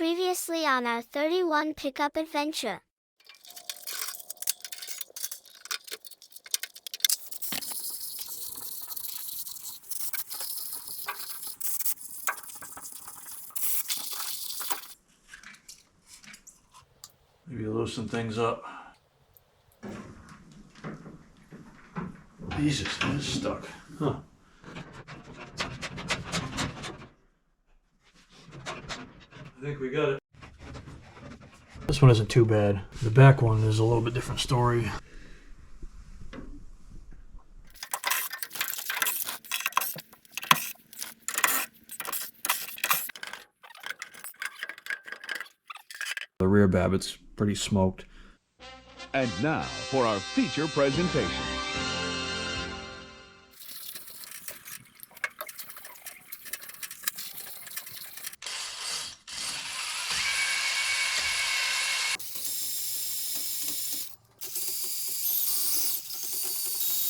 Previously on our 31 pickup adventure. Maybe loosen things up. Jesus, it's stuck. Huh. I think we got it. This one isn't too bad. The back one is a little bit different story. The rear babbitt's pretty smoked. And now for our feature presentation.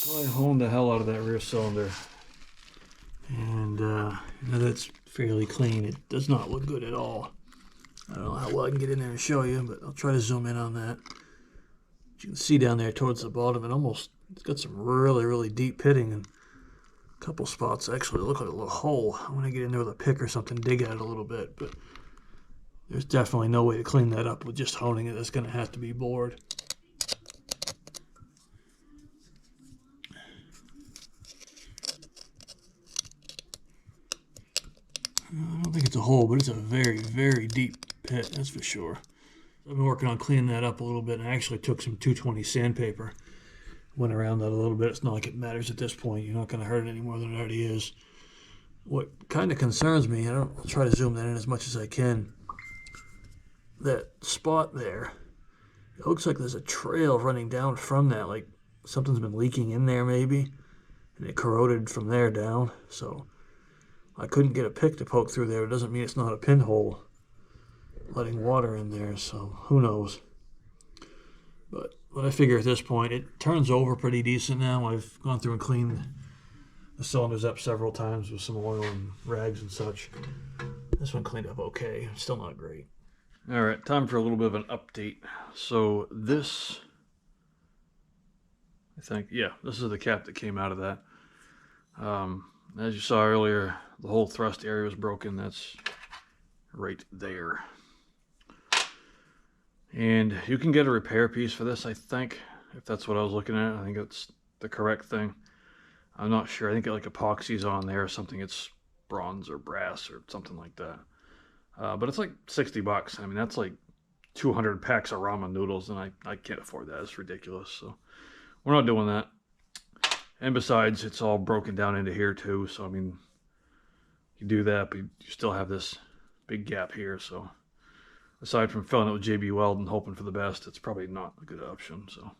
Well, I honed the hell out of that rear cylinder. And that's fairly clean. It does not look good at all. I don't know how well I can get in there and show you, but I'll try to zoom in on that. You can see down there towards the bottom, it's got some really, really deep pitting, and a couple spots actually look like a little hole. I want to get in there with a pick or something, dig at it a little bit, but there's definitely no way to clean that up with just honing it. It's going to have to be bored. I don't think it's a hole, but it's a very, very deep pit, that's for sure. I've been working on cleaning that up a little bit, and I actually took some 220 sandpaper, went around that a little bit. It's not like it matters at this point. You're not going to hurt it any more than it already is. What kind of concerns me, and I'll try to zoom that in as much as I can, that spot there, it looks like there's a trail running down from that, like something's been leaking in there maybe, and it corroded from there down. So I couldn't get a pick to poke through there. It doesn't mean it's not a pinhole letting water in there, so who knows. But I figure at this point, it turns over pretty decent now. I've gone through and cleaned the cylinders up several times with some oil and rags and such. This one cleaned up okay. Still not great. All right, time for a little bit of an update. So this, I think, yeah, this is the cap that came out of that. As you saw earlier, the whole thrust area was broken. That's right there. And you can get a repair piece for this, I think, if that's what I was looking at. I think it's the correct thing. I'm not sure. I think like epoxy's on there or something. It's bronze or brass or something like that. But it's like 60 bucks. I mean, that's like 200 packs of ramen noodles, and I can't afford that. It's ridiculous. So we're not doing that. And besides, it's all broken down into here too. So, I mean, you do that, but you still have this big gap here. So aside from filling it with JB Weld and hoping for the best, it's probably not a good option. So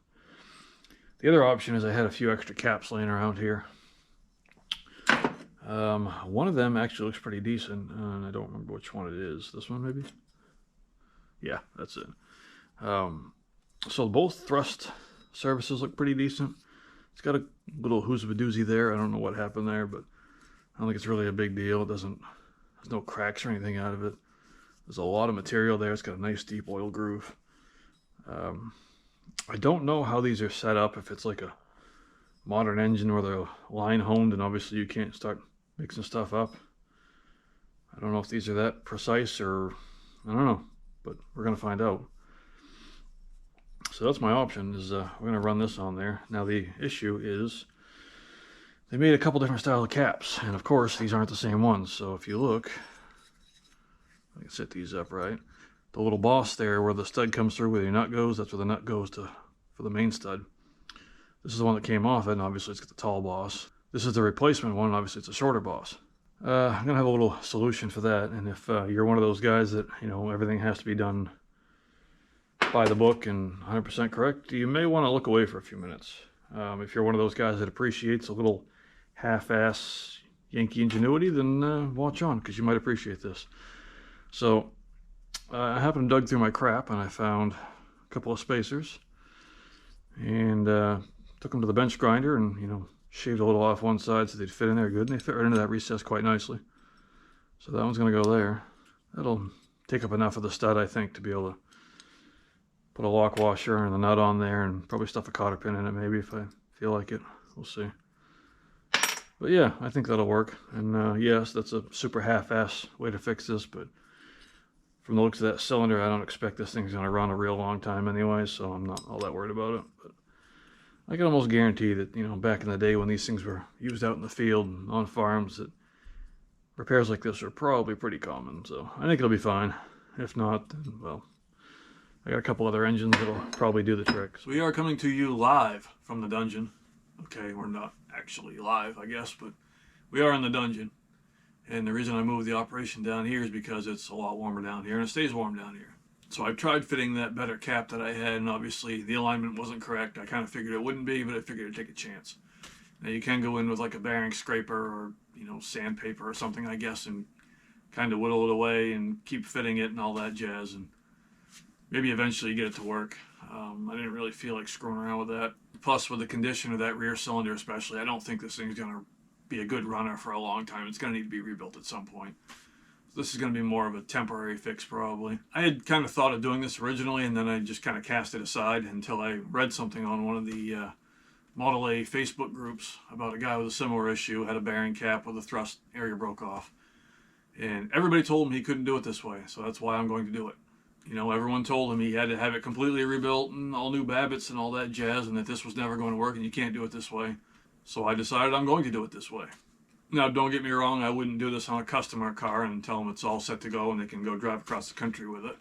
the other option is I had a few extra caps laying around here. One of them actually looks pretty decent, and I don't remember which one it is. This one maybe? Yeah, that's it. So both thrust surfaces look pretty decent. It's got a little who's a doozy there. I don't know what happened there, but I don't think it's really a big deal. There's no cracks or anything out of it. There's a lot of material there. It's got a nice deep oil groove. I don't know how these are set up, if it's like a modern engine where they're line honed and obviously you can't start mixing stuff up. I don't know if these are that precise, or I don't know, but we're going to find out. So that's my option, is we're going to run this on there. Now the issue is they made a couple different style of caps, and of course these aren't the same ones. So if you look, I can set these up right. The little boss there where the stud comes through where your nut goes, that's where the nut goes to for the main stud. This is the one that came off it, and obviously it's got the tall boss. This is the replacement one, and obviously it's a shorter boss. I'm gonna have a little solution for that, and if you're one of those guys that, you know, everything has to be done by the book and 100% correct, you may want to look away for a few minutes. If you're one of those guys that appreciates a little half-ass Yankee ingenuity, then watch on, because you might appreciate this. So I happened to dug through my crap, and I found a couple of spacers, and took them to the bench grinder and, you know, shaved a little off one side so they'd fit in there good, and they fit right into that recess quite nicely. So that one's going to go there. That'll take up enough of the stud, I think, to be able to put a lock washer and a nut on there, and probably stuff a cotter pin in it maybe if I feel like it. We'll see. But yeah, I think that'll work. And yes, that's a super half-ass way to fix this, but from the looks of that cylinder, I don't expect this thing's going to run a real long time anyway, so I'm not all that worried about it. But I can almost guarantee that, you know, back in the day when these things were used out in the field and on farms, that repairs like this are probably pretty common. So I think it'll be fine. If not, then, well, I got a couple other engines that'll probably do the trick. So we are coming to you live from the dungeon. Okay, we're not actually live, I guess, but we are in the dungeon. And the reason I moved the operation down here is because it's a lot warmer down here, and it stays warm down here. So I've tried fitting that better cap that I had, and obviously the alignment wasn't correct. I kind of figured it wouldn't be, but I figured I'd take a chance. Now you can go in with like a bearing scraper or, you know, sandpaper or something, I guess, and kind of whittle it away and keep fitting it and all that jazz, and maybe eventually get it to work. I didn't really feel like screwing around with that. Plus, with the condition of that rear cylinder especially, I don't think this thing's going to be a good runner for a long time. It's going to need to be rebuilt at some point. So this is going to be more of a temporary fix probably. I had kind of thought of doing this originally, and then I just kind of cast it aside until I read something on one of the Model A Facebook groups about a guy with a similar issue, had a bearing cap with the thrust area broke off. And everybody told him he couldn't do it this way, so that's why I'm going to do it. You know, everyone told him he had to have it completely rebuilt and all new babbits and all that jazz, and that this was never going to work and you can't do it this way. So I decided I'm going to do it this way. Now, don't get me wrong, I wouldn't do this on a customer car and tell them it's all set to go and they can go drive across the country with it.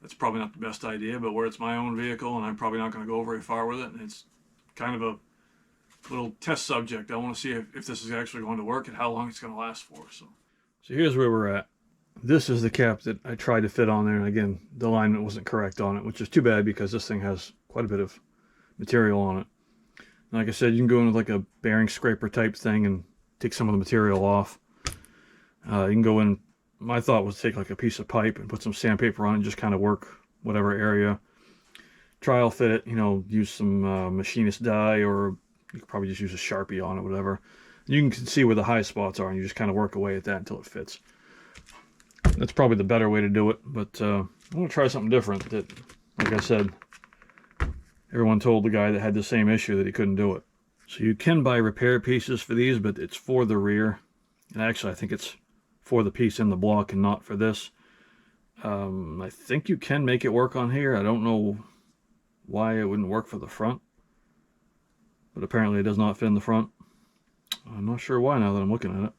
That's probably not the best idea, but where it's my own vehicle and I'm probably not going to go very far with it, and it's kind of a little test subject. I want to see if this is actually going to work and how long it's going to last for. So here's where we're at. This is the cap that I tried to fit on there, and again, the alignment wasn't correct on it, which is too bad because this thing has quite a bit of material on it. And like I said, you can go in with like a bearing scraper type thing and take some of the material off. You can go in, my thought was to take like a piece of pipe and put some sandpaper on it and just kind of work whatever area. Trial fit it, you know, use some machinist dye, or you could probably just use a Sharpie on it, whatever. You can see where the high spots are and you just kind of work away at that until it fits. That's probably the better way to do it, but I want to try something different that, like I said, everyone told the guy that had the same issue that he couldn't do it. So you can buy repair pieces for these, but it's for the rear. And actually, I think it's for the piece in the block and not for this. I think you can make it work on here. I don't know why it wouldn't work for the front, but apparently it does not fit in the front. I'm not sure why now that I'm looking at it.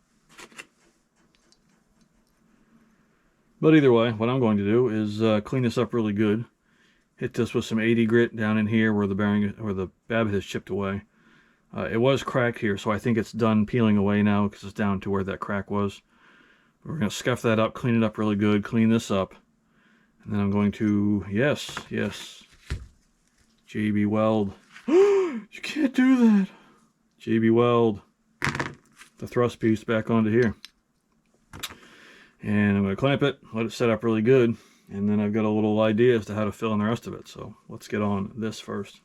But either way, what I'm going to do is clean this up really good. Hit this with some 80 grit down in here where the bearing or the babbit has chipped away. It was cracked here, so I think it's done peeling away now because it's down to where that crack was. We're going to scuff that up, clean it up really good, clean this up. And then I'm going to, yes, JB Weld. You can't do that. JB Weld the thrust piece back onto here. And I'm going to clamp it, let it set up really good, and then I've got a little idea as to how to fill in the rest of it. So let's get on this first.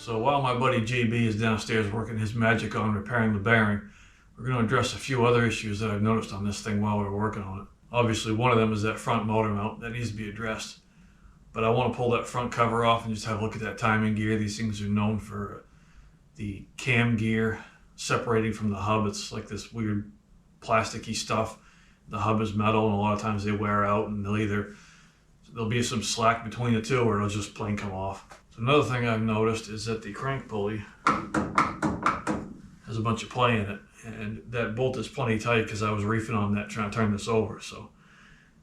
So while my buddy JB is downstairs working his magic on repairing the bearing, we're going to address a few other issues that I've noticed on this thing while we were working on it. Obviously, one of them is that front motor mount that needs to be addressed. But I want to pull that front cover off and just have a look at that timing gear. These things are known for the cam gear separating from the hub. It's like this weird plasticky stuff. The hub is metal, and a lot of times they wear out, and there'll be some slack between the two, or it'll just plain come off. So another thing I've noticed is that the crank pulley has a bunch of play in it, and that bolt is plenty tight because I was reefing on that trying to turn this over. So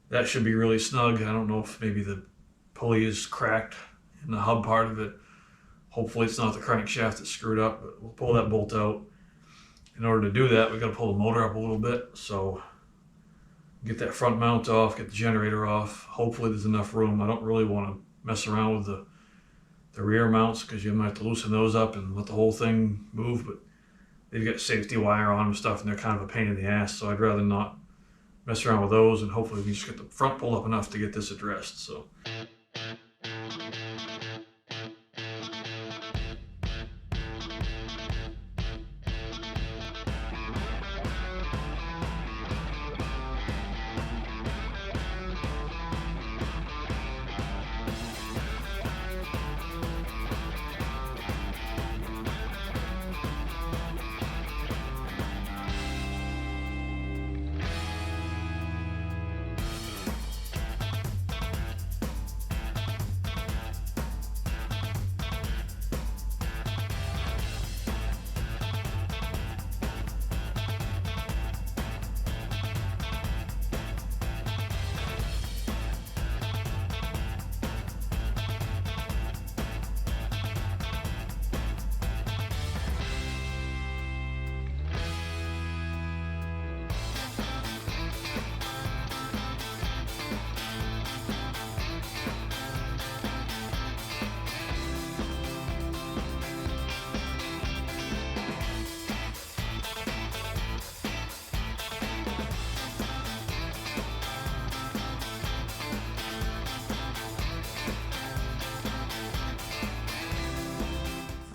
that should be really snug. I don't know if maybe the pulley is cracked in the hub part of it. Hopefully it's not the crankshaft that's screwed up, but we'll pull that bolt out. In order to do that, we've got to pull the motor up a little bit. So get that front mount off, get the generator off. Hopefully there's enough room. I don't really want to mess around with the rear mounts because you might have to loosen those up and let the whole thing move, but they've got safety wire on them and stuff, and they're kind of a pain in the ass, so I'd rather not mess around with those, and hopefully we can just get the front pulled up enough to get this addressed. So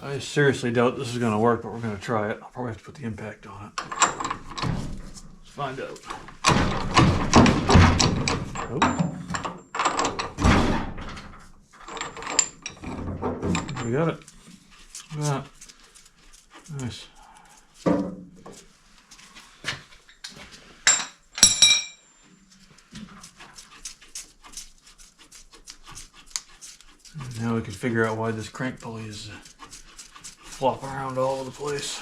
I seriously doubt this is going to work, but we're going to try it. I'll probably have to put the impact on it. Let's find out. Oh. We got it. Look at that. Nice. And now we can figure out why this crank pulley is flopping around all over the place.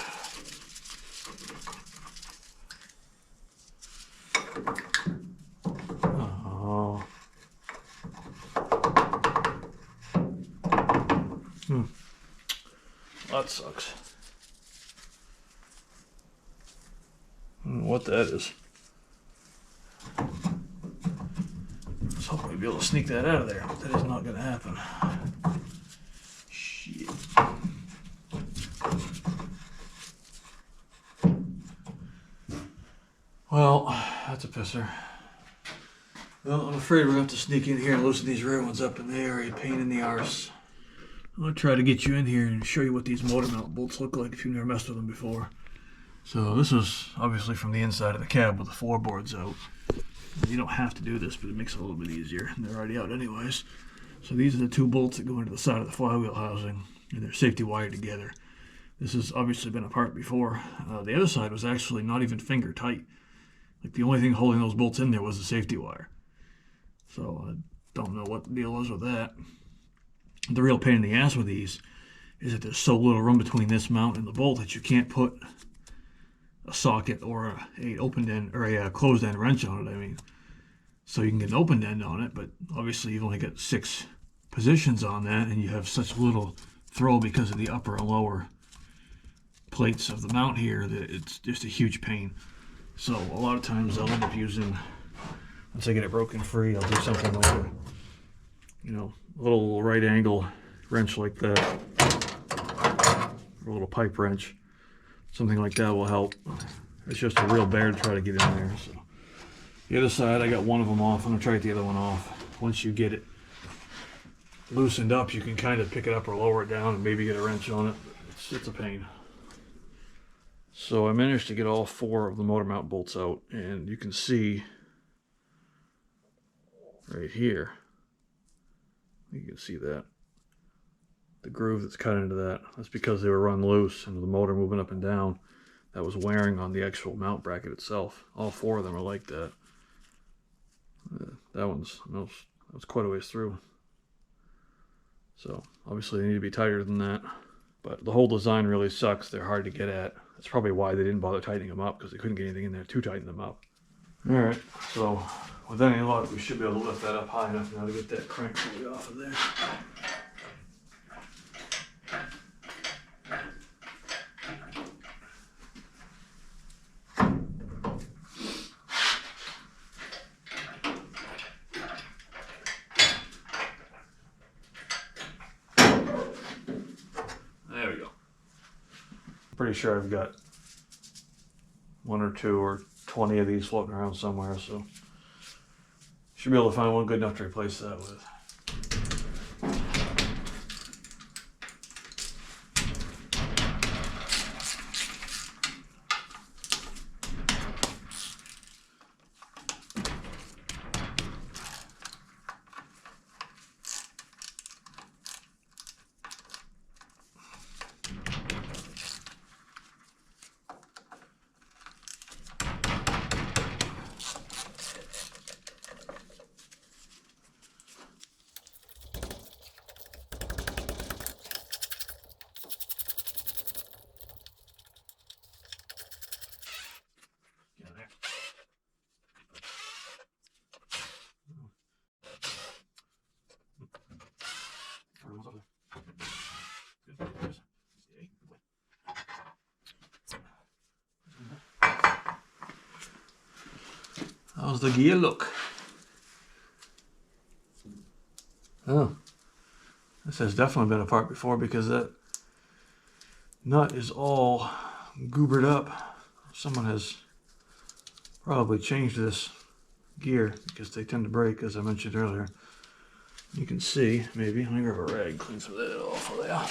Oh. That sucks. I don't know what that is. I was hoping we'd be able to sneak that out of there, but that is not going to happen. Shit. Well, that's a pisser. Well, I'm afraid we're going to have to sneak in here and loosen these rear ones up, and they are a pain in the arse. I'm going to try to get you in here and show you what these motor mount bolts look like if you've never messed with them before. So this is obviously from the inside of the cab with the floorboards out. You don't have to do this, but it makes it a little bit easier. And they're already out anyways. So these are the two bolts that go into the side of the flywheel housing, and they're safety wired together. This has obviously been apart before. The other side was actually not even finger tight. Like the only thing holding those bolts in there was the safety wire. So I don't know what the deal was with that. The real pain in the ass with these is that there's so little room between this mount and the bolt that you can't put a socket or a open end or a closed end wrench on it. I mean, so you can get an open end on it, but obviously you've only got 6 positions on that, and you have such little throw because of the upper and lower plates of the mount here that it's just a huge pain. So a lot of times I'll end up using, once I get it broken free, I'll do something like a, a little right angle wrench like that, or a little pipe wrench. Something like that will help. It's just a real bear to try to get in there. So the other side, I got one of them off. I'm gonna try to get the other one off. Once you get it loosened up, you can kind of pick it up or lower it down and maybe get a wrench on it. It's a pain. So I managed to get all 4 of the motor mount bolts out, and you can see right here, you can see that the groove that's cut into that, that's because they were run loose and the motor moving up and down, that was wearing on the actual mount bracket itself. All 4 of them are like that. That was quite a ways through. So obviously they need to be tighter than that. But the whole design really sucks. They're hard to get at. That's probably why they didn't bother tightening them up, because they couldn't get anything in there to tighten them up. Alright, so with any luck we should be able to lift that up high enough now to get that crank pulley off of there. There we go. Pretty sure I've got 1 or 2 or 20 of these floating around somewhere, so should be able to find one good enough to replace that with. How's the gear look? Oh, this has definitely been apart before, because that nut is all goobered up. Someone has probably changed this gear, because they tend to break, as I mentioned earlier. You can see, maybe, let me grab a rag, clean some of that off of there.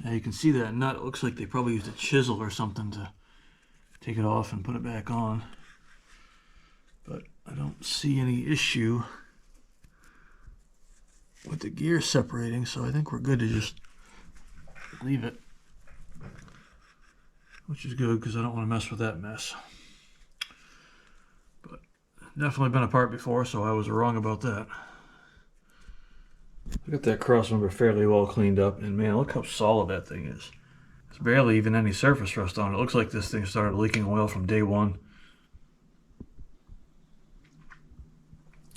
Yeah, you can see that nut. It looks like they probably used a chisel or something to take it off and put it back on. But I don't see any issue with the gear separating, so I think we're good to just leave it. Which is good, because I don't want to mess with that mess. But definitely been apart before, so I was wrong about that. I got that crossmember fairly well cleaned up, and man, look how solid that thing is. There's barely even any surface rust on it. It looks like this thing started leaking oil from day one.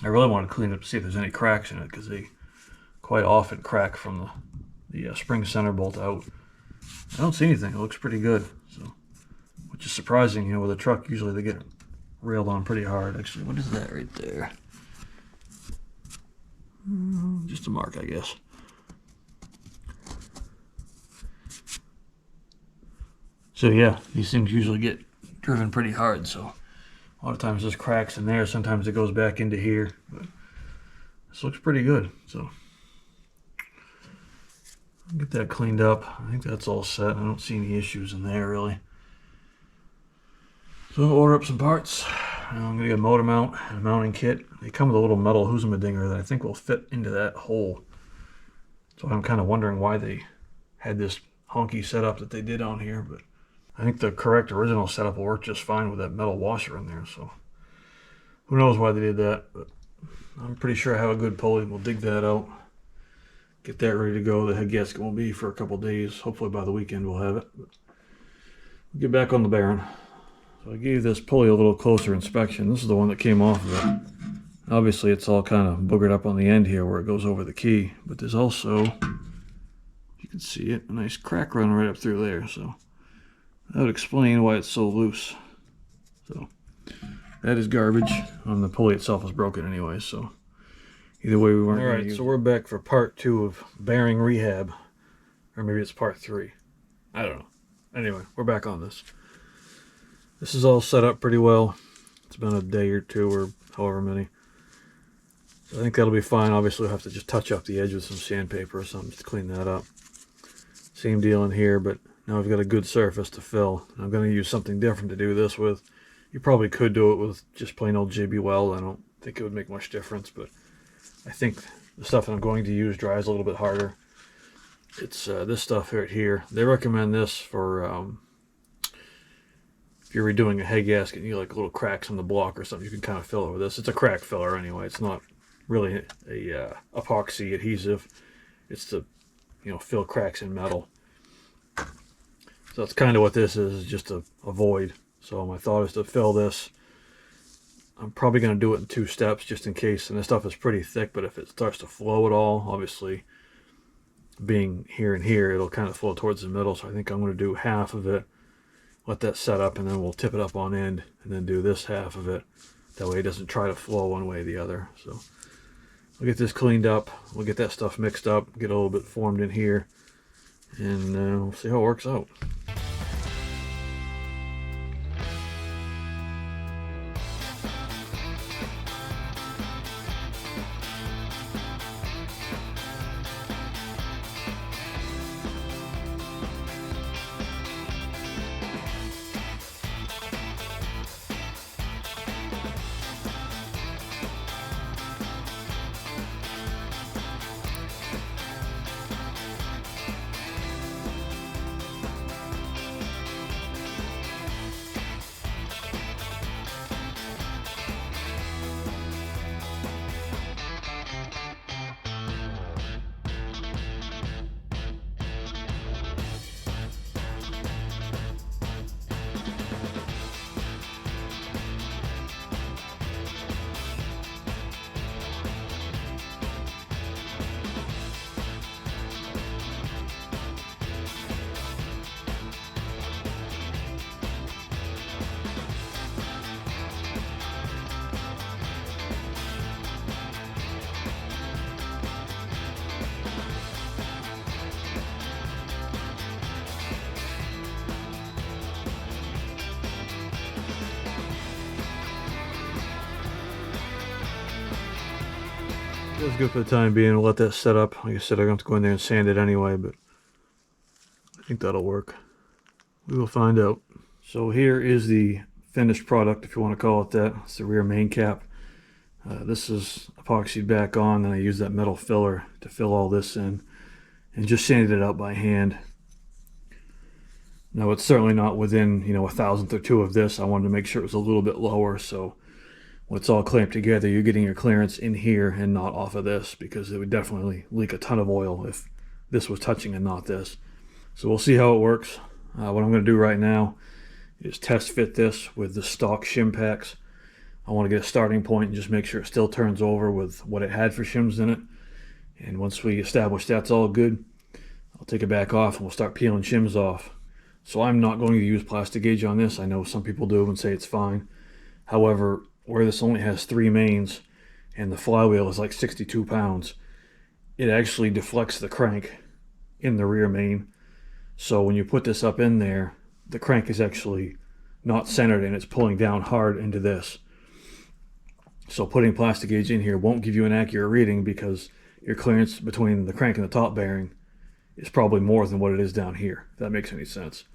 I really want to clean it up to see if there's any cracks in it, because they quite often crack from the spring center bolt out. I don't see anything. It looks pretty good, so, which is surprising. You know, with a truck, usually they get railed on pretty hard. Actually, what is that right there? Just a mark, I guess. So yeah, these things usually get driven pretty hard, so a lot of times there's cracks in there, sometimes it goes back into here, but this looks pretty good, so I'll get that cleaned up. I think that's all set. I don't see any issues in there really. So I'll order up some parts. I'm gonna get a motor mount and a mounting kit. They come with a little metal Husumadinger that I think will fit into that hole. So I'm kind of wondering why they had this honky setup that they did on here, but I think the correct original setup will work just fine with that metal washer in there, so who knows why they did that, but I'm pretty sure I have a good pulley. We'll dig that out, get that ready to go. The head gasket won't be for a couple days. Hopefully by the weekend we'll have it. But we'll get back on the Baron. So I gave this pulley a little closer inspection. This is the one that came off of it. Obviously it's all kind of boogered up on the end here where it goes over the key, but there's also, you can see it, a nice crack run right up through there, so that would explain why it's so loose. So that is garbage. The pulley itself is broken anyway, so either way we weren't. Alright, so we're back for part 2 of bearing rehab. Or maybe it's part 3. I don't know. Anyway, we're back on this. This is all set up pretty well. It's been a day or 2 or however many. So I think that'll be fine. Obviously we'll have to just touch up the edge with some sandpaper or something to clean that up. Same deal in here, but now I've got a good surface to fill. I'm going to use something different to do this with. You probably could do it with just plain old JB Weld. I don't think it would make much difference, but I think the stuff that I'm going to use dries a little bit harder. It's this stuff right here. They recommend this for if you're redoing a head gasket and you like little cracks on the block or something, you can kind of fill it with this. It's a crack filler anyway. It's not really a epoxy adhesive. It's to, you know, fill cracks in metal. So that's kind of what this is, just a void. So my thought is to fill this. I'm probably going to do it in 2 steps just in case. And this stuff is pretty thick, but if it starts to flow at all, obviously being here and here, it'll kind of flow towards the middle. So I think I'm going to do half of it, let that set up, and then we'll tip it up on end and then do this half of it. That way it doesn't try to flow one way or the other. So we'll get this cleaned up. We'll get that stuff mixed up, get a little bit formed in here, and we'll see how it works out. That's good for the time being. We'll let that set up. Like I said, I'm going to have to go in there and sand it anyway, but I think that'll work. We will find out. So here is the finished product, if you want to call it that. It's the rear main cap. This is epoxied back on, and I used that metal filler to fill all this in and just sanded it out by hand. Now it's certainly not within, you know, 1/1000th or 2 of this. I wanted to make sure it was a little bit lower, so when it's all clamped together, you're getting your clearance in here and not off of this, because it would definitely leak a ton of oil if this was touching and not this. So we'll see how it works. What I'm going to do right now is test fit this with the stock shim packs. I want to get a starting point and just make sure it still turns over with what it had for shims in it. And once we establish that's all good, I'll take it back off and we'll start peeling shims off. So I'm not going to use plastic gauge on this. I know some people do and say it's fine. However, where this only has 3 mains and the flywheel is like 62 pounds, it actually deflects the crank in the rear main. So when you put this up in there, the crank is actually not centered and it's pulling down hard into this. So putting plastic gauge in here won't give you an accurate reading, because your clearance between the crank and the top bearing is probably more than what it is down here, if that makes any sense.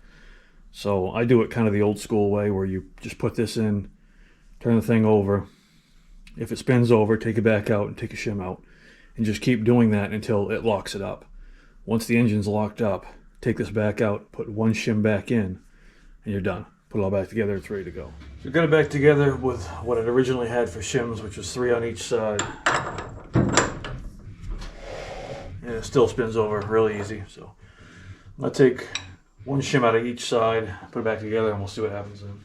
So I do it kind of the old school way, where you just put this in, turn the thing over. If it spins over, take it back out and take a shim out, and just keep doing that until it locks it up. Once the engine's locked up, take this back out, put 1 shim back in, and you're done. Put it all back together, it's ready to go. So got it back together with what it originally had for shims, which was 3 on each side. And it still spins over really easy. So I'll take 1 shim out of each side, put it back together, and we'll see what happens then.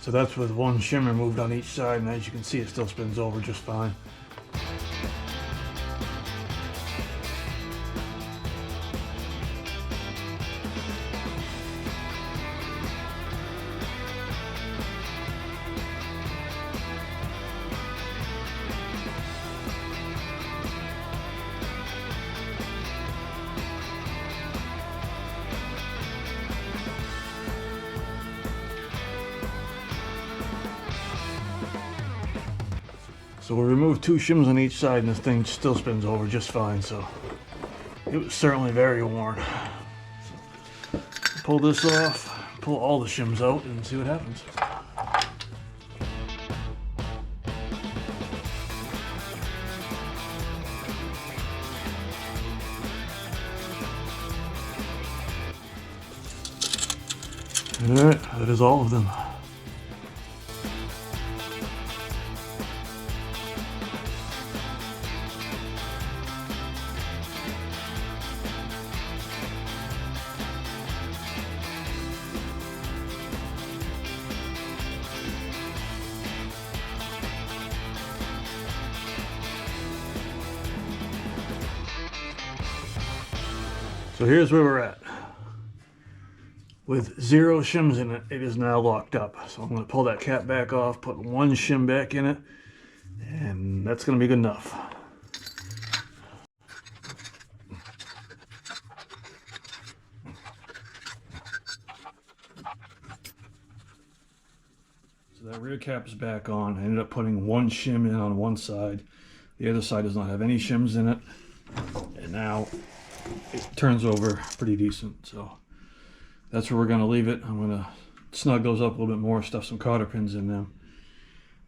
So that's with one shim removed on each side, and as you can see, it still spins over just fine. So we removed 2 shims on each side and this thing still spins over just fine, so it was certainly very worn. So pull this off, pull all the shims out and see what happens. Alright, that is all of them. So here's where we're at. With 0 shims in it, it is now locked up. So I'm going to pull that cap back off, put 1 shim back in it, and that's going to be good enough. So that rear cap is back on. I ended up putting 1 shim in on one side. The other side does not have any shims in it. And now it turns over pretty decent. So that's where we're going to leave it. I'm going to snug those up a little bit more, stuff some cotter pins in them.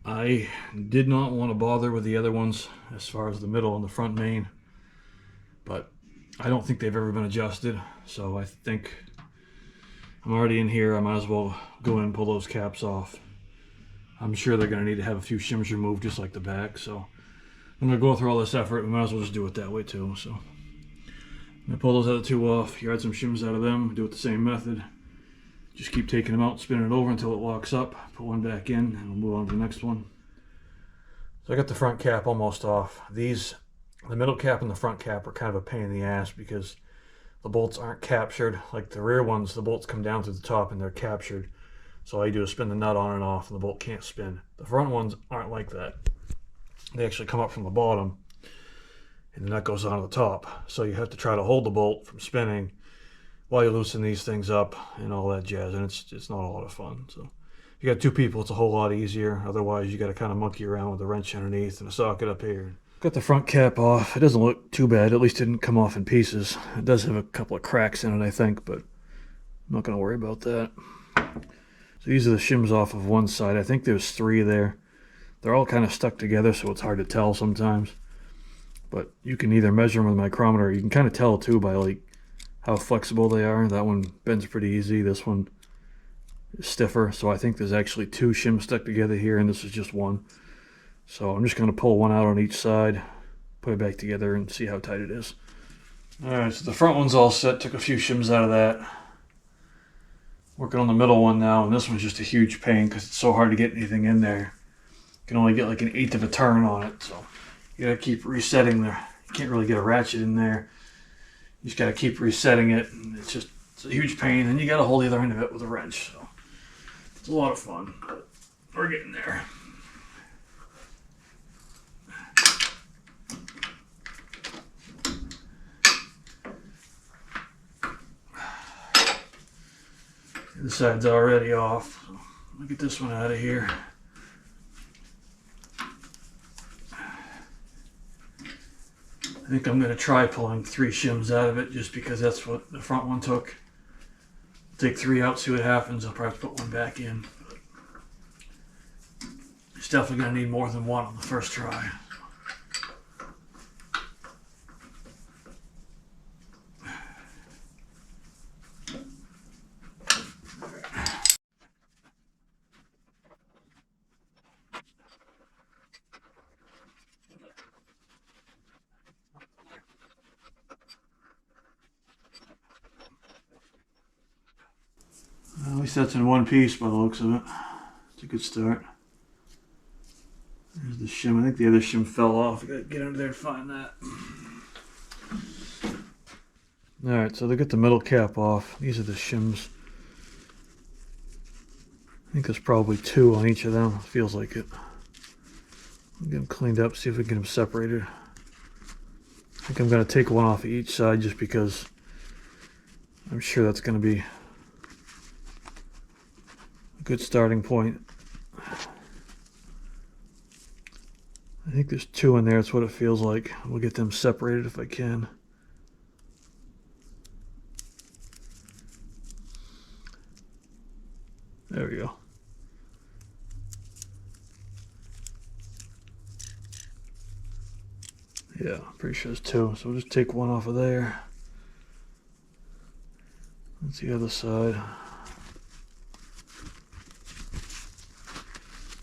I did not want to bother with the other ones as far as the middle and the front main, but I don't think they've ever been adjusted. So I think I'm already in here. I might as well go in and pull those caps off. I'm sure they're going to need to have a few shims removed just like the back. So I'm going to go through all this effort. We might as well just do it that way too. So I'm going to pull those other 2 off. You add some shims out of them, do it the same method. Just keep taking them out, spin it over until it locks up. Put 1 back in, and we'll move on to the next one. So I got the front cap almost off. The middle cap and the front cap are kind of a pain in the ass because the bolts aren't captured. Like the rear ones, the bolts come down through the top and they're captured. So all you do is spin the nut on and off and the bolt can't spin. The front ones aren't like that. They actually come up from the bottom and the nut goes onto the top. So you have to try to hold the bolt from spinning while you loosen these things up and all that jazz. And it's not a lot of fun. So if you got 2 people, it's a whole lot easier. Otherwise, you got to kind of monkey around with the wrench underneath and a socket up here. Got the front cap off. It doesn't look too bad. At least it didn't come off in pieces. It does have a couple of cracks in it, I think, but I'm not going to worry about that. So these are the shims off of one side. I think there's 3 there. They're all kind of stuck together, so it's hard to tell sometimes. But you can either measure them with a micrometer, or you can kind of tell too by like how flexible they are. That one bends pretty easy. This one is stiffer. So I think there's actually 2 shims stuck together here, and this is just 1. So I'm just going to pull 1 out on each side, put it back together, and see how tight it is. Alright, so the front one's all set. Took a few shims out of that. Working on the middle one now, and this one's just a huge pain because it's so hard to get anything in there. You can only get like 1/8 of a turn on it, so you gotta keep resetting there. You can't really get a ratchet in there. You just gotta keep resetting it, and it's a huge pain, and you gotta hold the other end of it with a wrench. So it's a lot of fun, but we're getting there. The side's already off. So let me get this one out of here. I think I'm going to try pulling 3 shims out of it just because that's what the front one took. Take 3 out, see what happens. I'll probably put 1 back in. But it's definitely going to need more than 1 on the first try. At least that's in one piece by the looks of it. It's a good start. There's the shim. I think the other shim fell off. I gotta get under there and find that. Alright, so they got the metal cap off. These are the shims. I think there's probably 2 on each of them. It feels like it. I'll get them cleaned up, see if we can get them separated. I think I'm going to take one off of each side just because I'm sure that's going to be a good starting point. I think there's 2 in there. That's what it feels like. We'll get them separated if I can. There we go. Yeah, pretty sure there's 2. So we'll just take one off of there. That's the other side.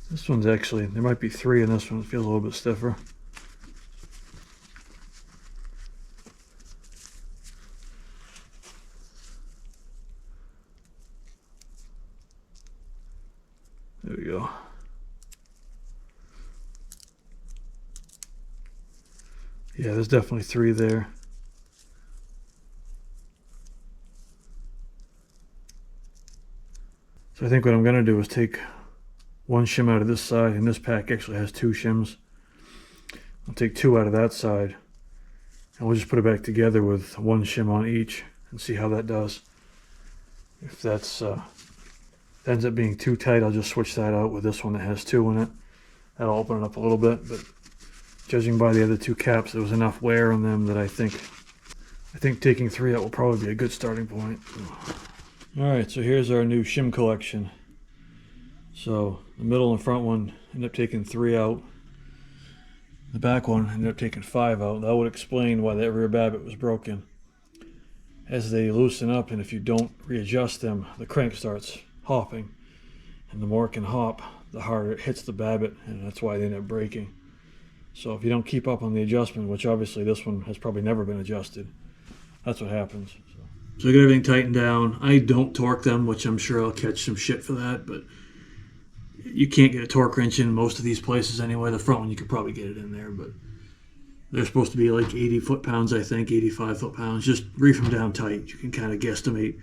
This one's actually, there might be 3 in this one. It feels a little bit stiffer. There we go. Yeah, there's definitely 3 there. So I think what I'm going to do is take one shim out of this side, and this pack actually has 2 shims. I'll take 2 out of that side, and we'll just put it back together with 1 shim on each and see how that does. If that's ends up being too tight, I'll just switch that out with this one that has 2 in it. That'll open it up a little bit, but judging by the other 2 caps, there was enough wear on them that I think taking 3 out will probably be a good starting point. Alright, so here's our new shim collection. So the middle and front one ended up taking 3 out. The back one ended up taking 5 out. That would explain why that rear babbitt was broken. As they loosen up, and if you don't readjust them, the crank starts hopping. And the more it can hop, the harder it hits the babbitt, and that's why they end up breaking. So if you don't keep up on the adjustment, which obviously this one has probably never been adjusted, that's what happens. So I got everything tightened down. I don't torque them, which I'm sure I'll catch some shit for that, but you can't get a torque wrench in most of these places anyway. The front one, you could probably get it in there, but they're supposed to be like 80 foot-pounds, I think, 85 foot-pounds. Just reef them down tight. You can kind of guesstimate.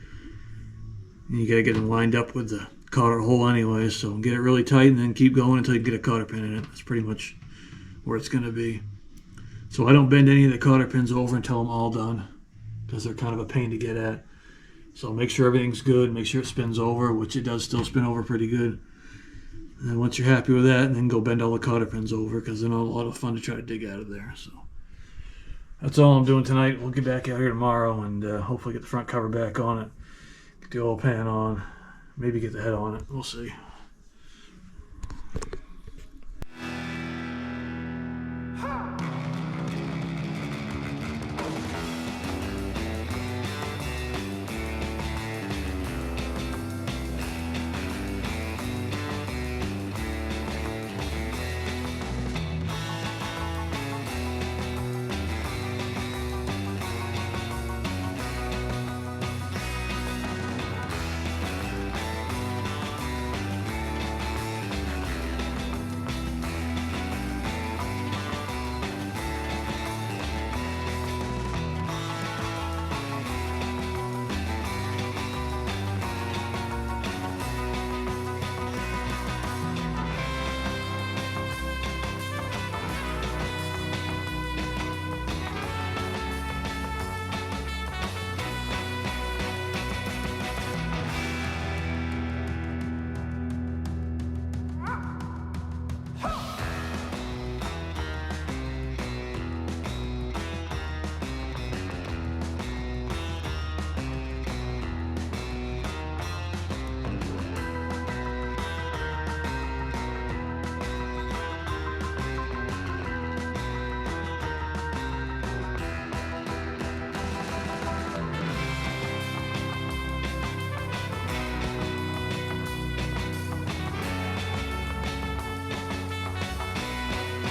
And you got to get them lined up with the cotter hole anyway, so get it really tight and then keep going until you get a cotter pin in it. That's pretty much where it's going to be. So I don't bend any of the cotter pins over until I'm all done, because they're kind of a pain to get at. So make sure everything's good, make sure it spins over, which it does still spin over pretty good. And then once you're happy with that, then go bend all the cotter pins over, because they're not a lot of fun to try to dig out of there. So that's all I'm doing tonight. We'll get back out here tomorrow and hopefully get the front cover back on it, get the oil pan on, maybe get the head on it. We'll see.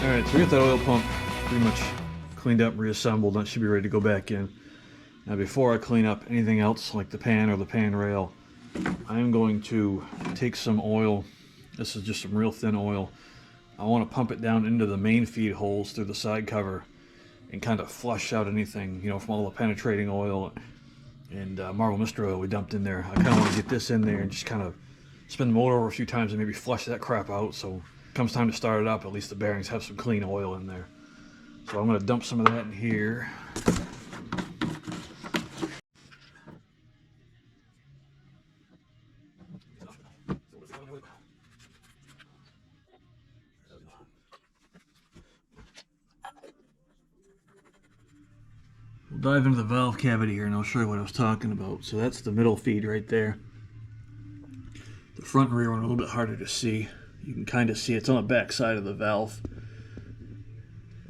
Alright, so we got that oil pump pretty much cleaned up, reassembled. That should be ready to go back in. Now before I clean up anything else like the pan or the pan rail, I'm going to take some oil This is just some real thin oil. I want to pump it down into the main feed holes through the side cover and kind of flush out anything, you know, from all the penetrating oil and Marble Mister oil we dumped in there. I kind of want to get this in there and just kind of spin the motor over a few times and maybe flush that crap out, so comes time to start it up, at least the bearings have some clean oil in there. So I'm going to dump some of that in here. We'll dive into the valve cavity here and I'll show you what I was talking about. So that's the middle feed right there. The front and rear one are a little bit harder to see. You can kind of see it's on the back side of the valve.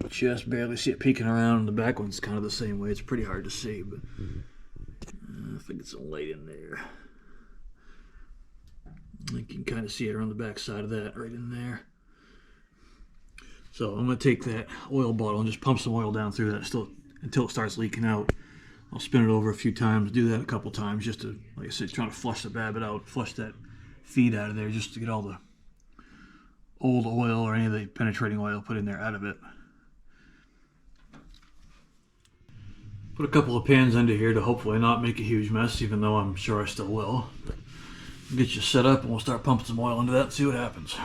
Just barely see it peeking around. The back one's kind of the same way. It's pretty hard to see, but I think it's some light in there. You can kind of see it around the back side of that right in there. So I'm going to take that oil bottle and just pump some oil down through that until it starts leaking out. I'll spin it over a few times, do that a couple times just to, like I said, trying to flush the babbitt out, flush that feed out of there just to get all the old oil or any of the penetrating oil put in there out of it. Put a couple of pans under here to hopefully not make a huge mess, even though I'm sure I still will. Get you set up and we'll start pumping some oil into that and see what happens.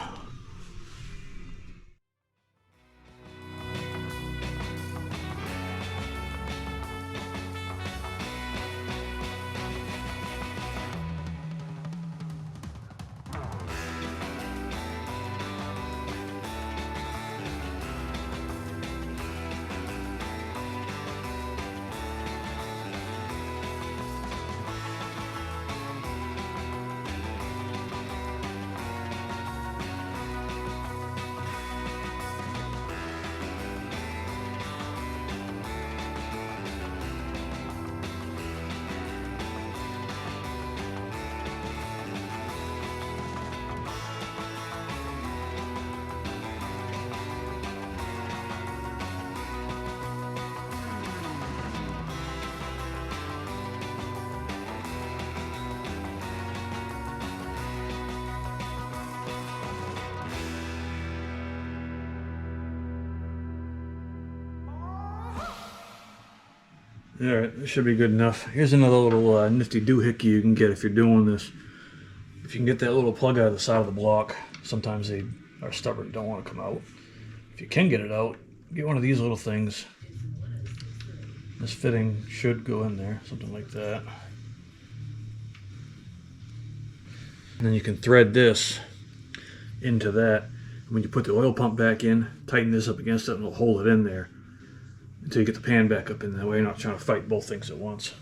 Alright, this should be good enough. Here's another little nifty doohickey you can get if you're doing this. If you can get that little plug out of the side of the block, sometimes they are stubborn, don't want to come out. If you can get it out, get one of these little things. This fitting should go in there, something like that. And then you can thread this into that. When you put the oil pump back in, tighten this up against it and it'll hold it in there until you get the pan back up in. That way you're not trying to fight both things at once.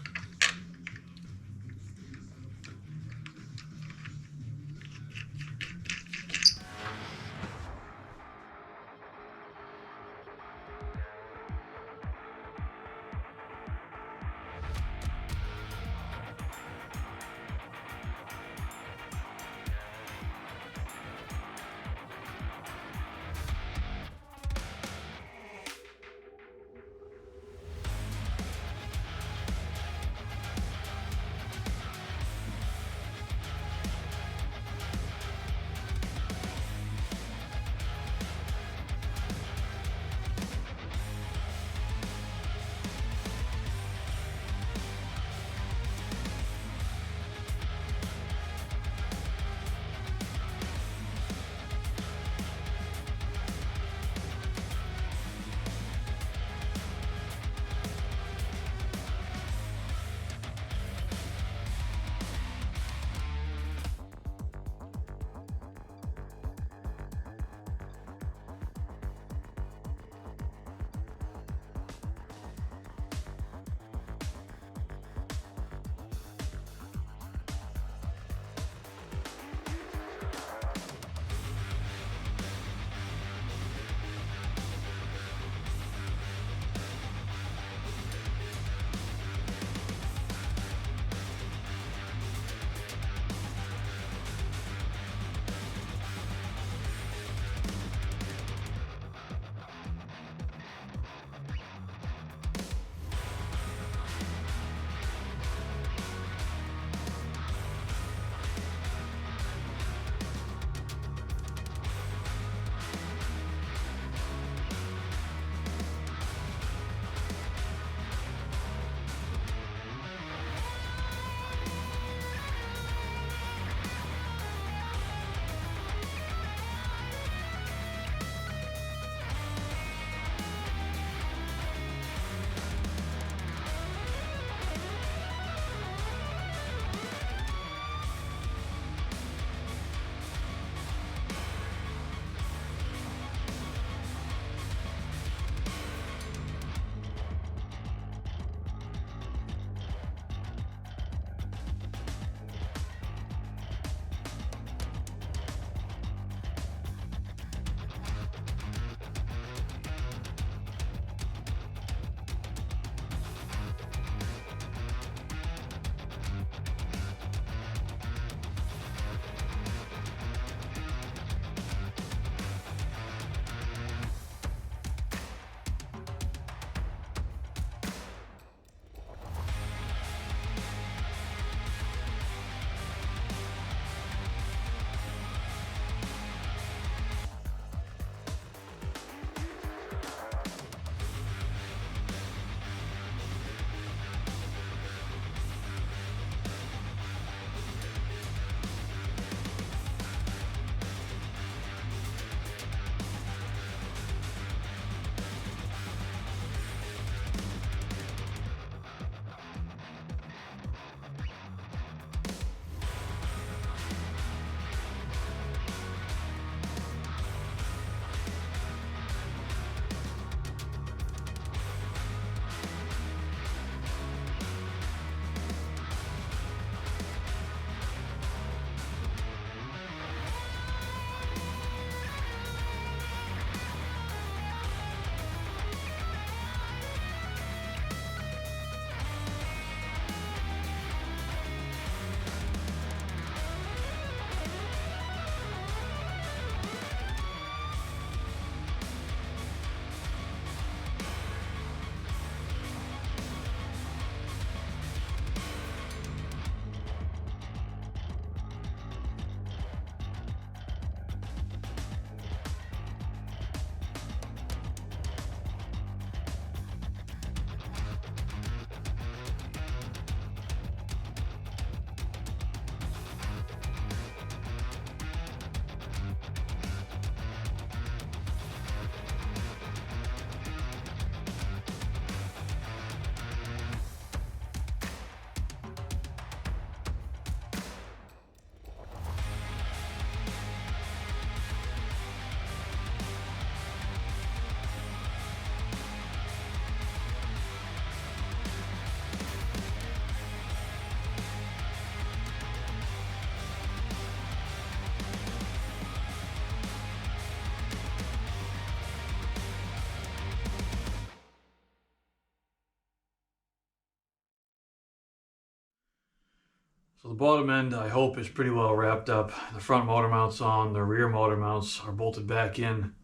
So the bottom end, I hope, is pretty well wrapped up. The front motor mounts on, the rear motor mounts are bolted back in.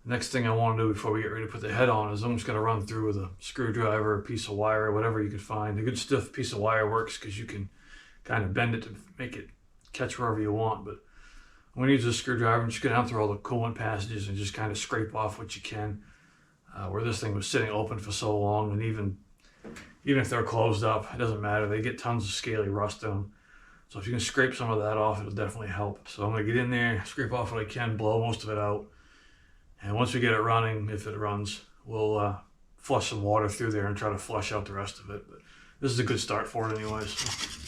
The next thing I want to do before we get ready to put the head on is I'm just going to run through with a screwdriver, a piece of wire, whatever you can find. A good stiff piece of wire works because you can kind of bend it to make it catch wherever you want. But I'm going to use a screwdriver and just go down through all the coolant passages and just kind of scrape off what you can. Where this thing was sitting open for so long, and even if they're closed up, it doesn't matter. They get tons of scaly rust in them. So if you can scrape some of that off, it'll definitely help. So I'm going to get in there, scrape off what I can, blow most of it out. And once we get it running, if it runs, we'll flush some water through there and try to flush out the rest of it. But this is a good start for it anyways.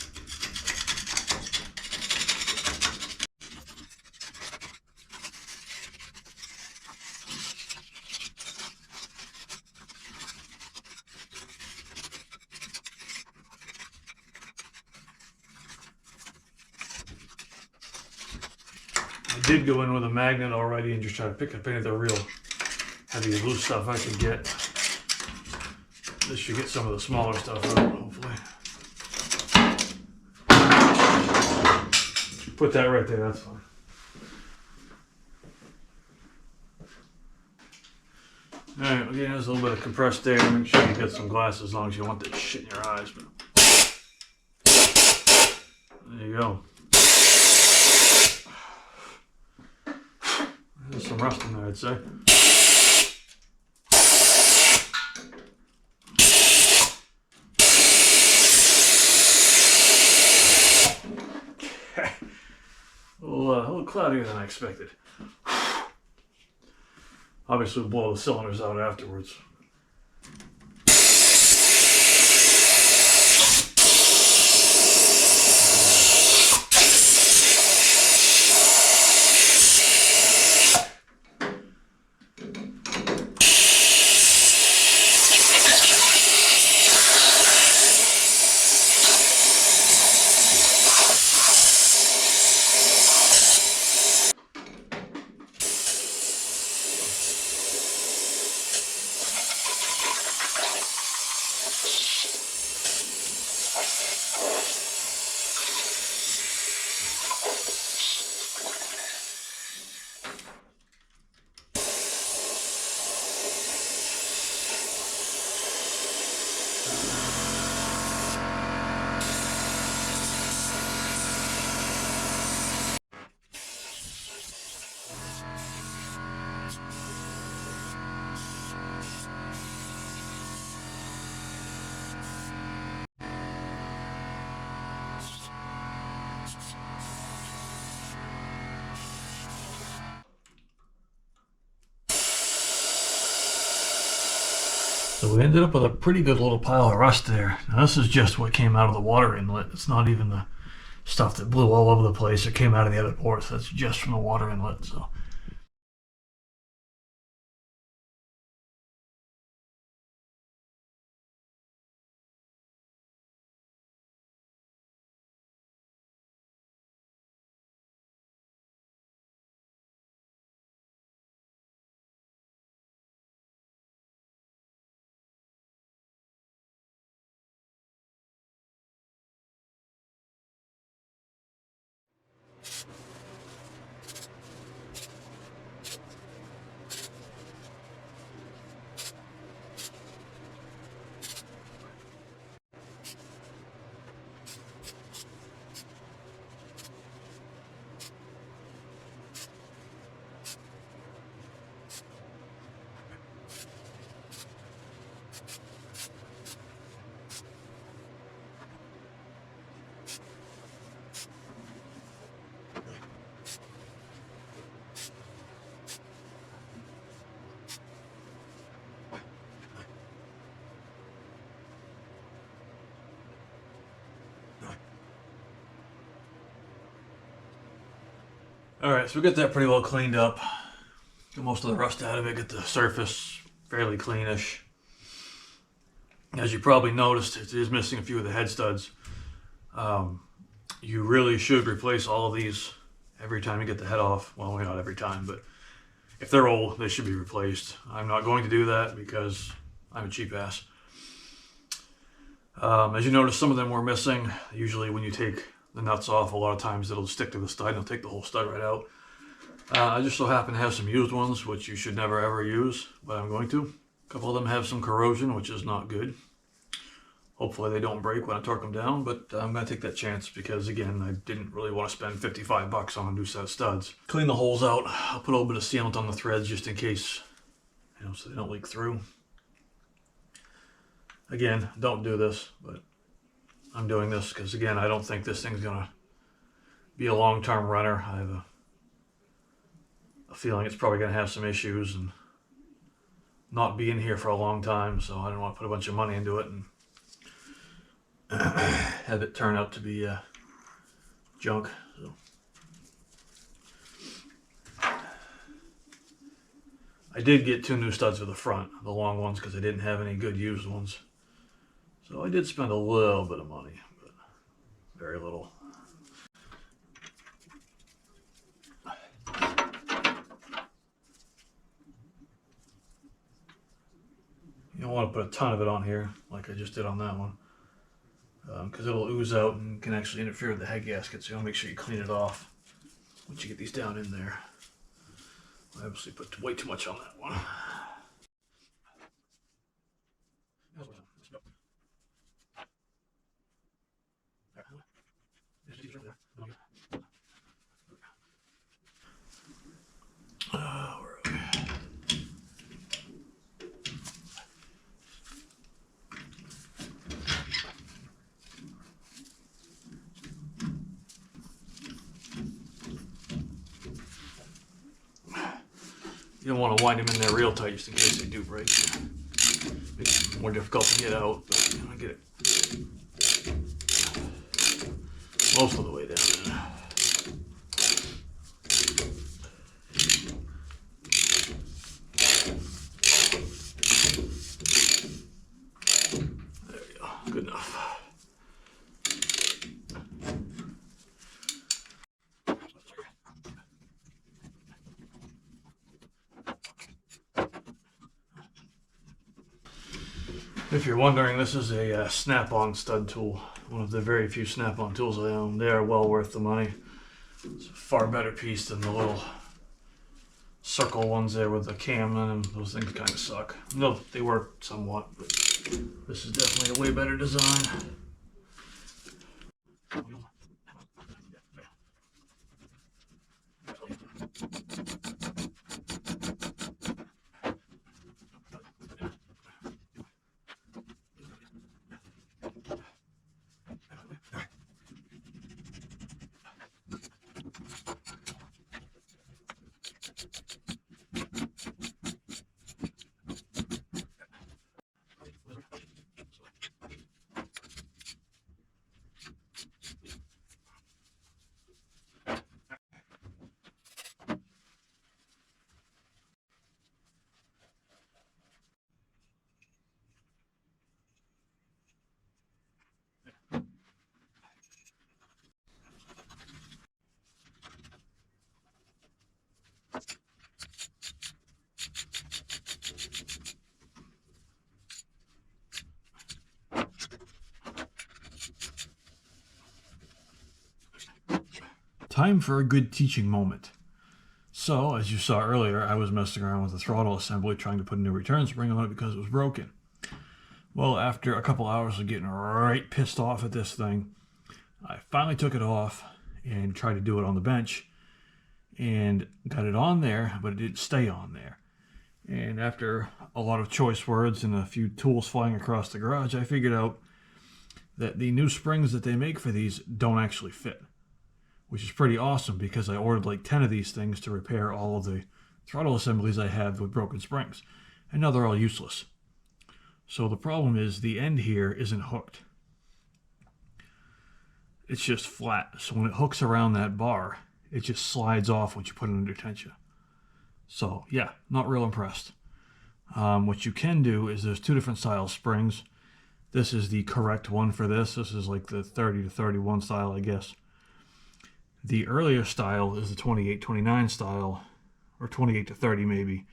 I did go in with a magnet already and just try to pick up any of the real heavy loose stuff I could get. This should get some of the smaller stuff out, hopefully. Put that right there, that's fine. Alright, again, there's a little bit of compressed air. Make sure you get some glasses as long as you want that shit in your eyes. But there you go. There's some rust in there, I'd say. Okay. A little cloudier than I expected. Obviously, we'll blow the cylinders out afterwards. So we ended up with a pretty good little pile of rust there. Now this is just what came out of the water inlet. It's not even the stuff that blew all over the place. It came out of the other ports. That's just from the water inlet. So alright, so we got that pretty well cleaned up. Get most of the rust out of it, get the surface fairly cleanish. As you probably noticed, it is missing a few of the head studs. You really should replace all of these every time you get the head off. Well, not every time, but if they're old, they should be replaced. I'm not going to do that because I'm a cheap ass. As you notice, some of them were missing. Usually when you take the nuts off, a lot of times it'll stick to the stud and it'll take the whole stud right out. I just so happen to have some used ones, which you should never ever use, but I'm going to. A couple of them have some corrosion, which is not good. Hopefully they don't break when I torque them down, but I'm going to take that chance because, again, I didn't really want to spend 55 bucks on a new set of studs. Clean the holes out. I'll put a little bit of sealant on the threads just in case, you know, so they don't leak through. Again, don't do this, but I'm doing this because, again, I don't think this thing's going to be a long-term runner. I have a feeling it's probably going to have some issues and not be in here for a long time, so I don't want to put a bunch of money into it and have it turn out to be junk. So I did get 2 new studs for the front, the long ones, because I didn't have any good used ones. So I did spend a little bit of money, but very little. You don't want to put a ton of it on here, like I just did on that one, because it'll ooze out and can actually interfere with the head gasket, so you want to make sure you clean it off once you get these down in there. I obviously put way too much on that one. Where are we? You don't want to wind them in there real tight just in case they do break. It's more difficult to get out, but you know, I get it most of the way down there. There we go, good enough. If you're wondering, this is a snap-on stud tool. One of the very few snap-on tools I own. They are well worth the money. It's a far better piece than the little circle ones there with the cam in them. Those things kind of suck. No, they work somewhat, but this is definitely a way better design. Time for a good teaching moment. So, as you saw earlier, I was messing around with the throttle assembly trying to put a new return spring on it because it was broken. Well, after a couple hours of getting right pissed off at this thing, I finally took it off and tried to do it on the bench and got it on there, but it didn't stay on there. And after a lot of choice words and a few tools flying across the garage, I figured out that the new springs that they make for these don't actually fit, which is pretty awesome because I ordered like 10 of these things to repair all of the throttle assemblies I have with broken springs, and now they're all useless. So the problem is the end here isn't hooked. It's just flat, so when it hooks around that bar, it just slides off once you put it under tension. So yeah, not real impressed. What you can do is there's 2 different style springs. This is the correct one for this. This is like the 30 to 31 style, I guess. The earlier style is the 28-29 style, or 28 to 30 maybe.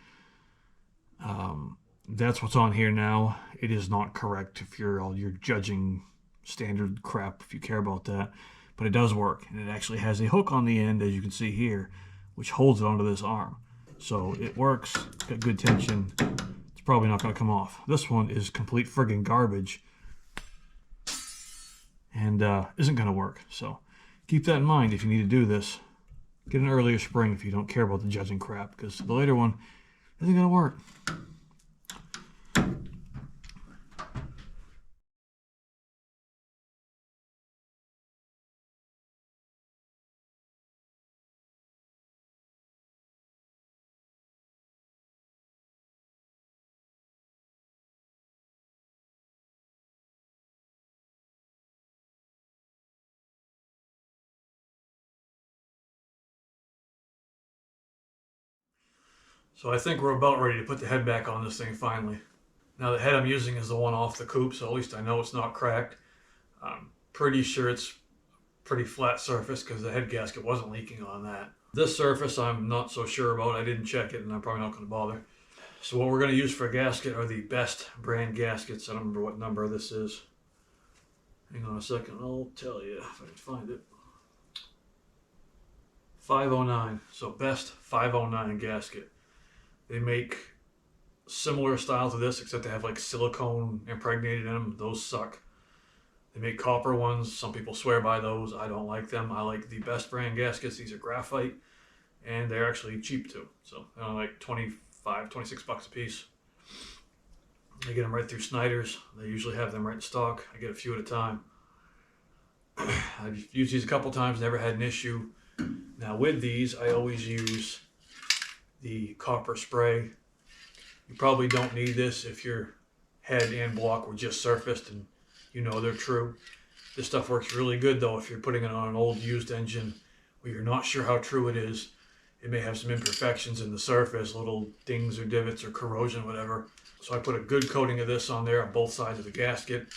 That's what's on here now. It is not correct if you're judging standard crap, if you care about that. but it does work, and it actually has a hook on the end, as you can see here, which holds it onto this arm. So it works, got good tension. It's probably not going to come off. This one is complete friggin' garbage and isn't going to work. So keep that in mind if you need to do this. Get an earlier spring if you don't care about the judging crap, because the later one isn't going to work. So I think we're about ready to put the head back on this thing finally. Now the head I'm using is the one off the coupe, so at least I know it's not cracked. I'm pretty sure it's pretty flat surface because the head gasket wasn't leaking on that. This surface I'm not so sure about. I didn't check it and I'm probably not going to bother. So what we're going to use for a gasket are the best brand gaskets. I don't remember what number this is. Hang on a second, I'll tell you if I can find it. 509, so best 509 gasket. They make similar style to this, except they have like silicone impregnated in them. Those suck. They make copper ones. Some people swear by those. I don't like them. I like the best brand gaskets. These are graphite, and they're actually cheap too. So they're only like 25, 26 bucks a piece. I get them right through Snyder's. They usually have them right in stock. I get a few at a time. I've used these a couple times, never had an issue. Now with these, I always use the copper spray. You probably don't need this if your head and block were just surfaced and you know they're true. This stuff works really good though if you're putting it on an old used engine where you're not sure how true it is. It may have some imperfections in the surface, little dings or divots or corrosion, whatever. So I put a good coating of this on there on both sides of the gasket,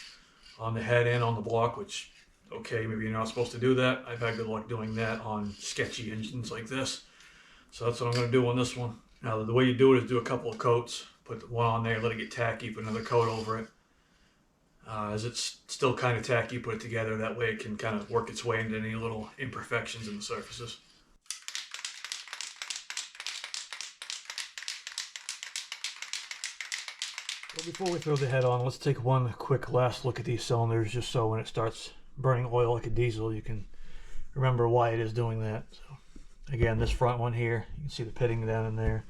on the head and on the block, which, okay, maybe you're not supposed to do that. I've had good luck doing that on sketchy engines like this. So that's what I'm going to do on this one. Now the way you do it is do a couple of coats. Put one on there, let it get tacky, put another coat over it. As it's still kind of tacky, put it together. That way it can kind of work its way into any little imperfections in the surfaces. Well, before we throw the head on, let's take one quick last look at these cylinders, just so when it starts burning oil like a diesel, you can remember why it is doing that. So, again, this front one here, you can see the pitting down in there.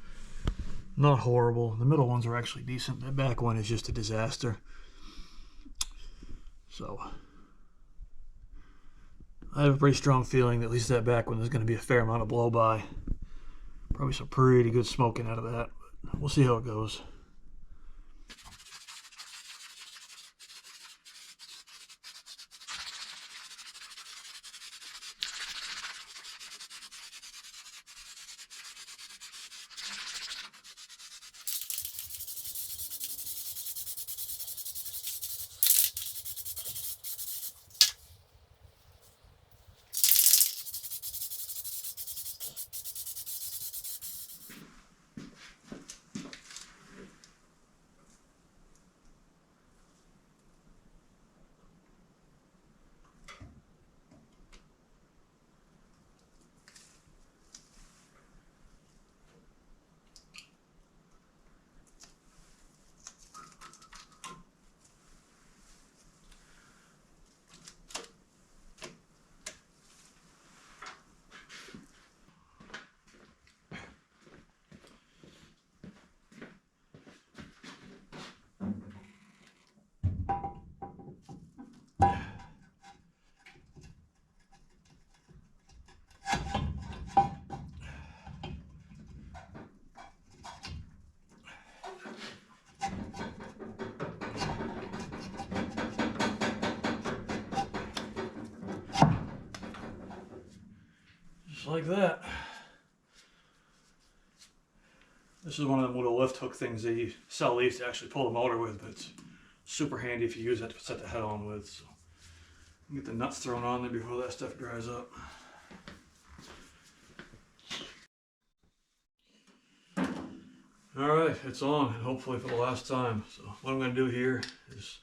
Not horrible. The middle ones are actually decent. That back one is just a disaster. So I have a pretty strong feeling that at least that back one there's going to be a fair amount of blow by. Probably some pretty good smoking out of that. But we'll see how it goes. Just like that. This is one of them little lift hook things that you sell these to actually pull the motor with, but it's super handy if you use it to set the head on with. So get the nuts thrown on there before that stuff dries up. Alright, it's on, and hopefully for the last time. So what I'm going to do here is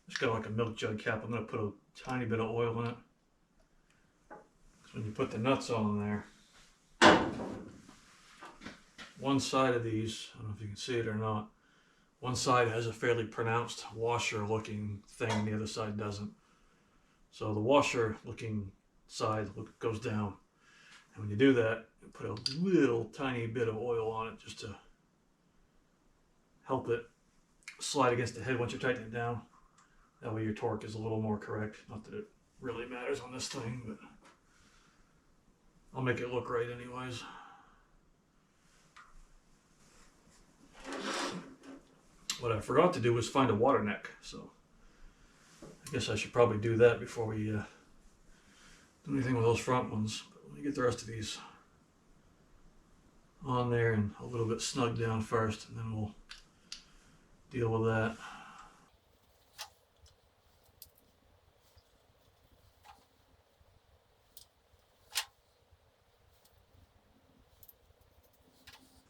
just got like a milk jug cap. I'm going to put a tiny bit of oil in it. you put the nuts on there, one side of these, I don't know if you can see it or not, one side has a fairly pronounced washer looking thing, the other side doesn't. So the washer looking side goes down. And when you do that, you put a little tiny bit of oil on it just to help it slide against the head once you tighten it down. That way your torque is a little more correct. Not that it really matters on this thing, but I'll make it look right anyways. What I forgot to do was find a water neck, so I guess I should probably do that before we do anything with those front ones. But let me get the rest of these on there and a little bit snug down first, and then we'll deal with that.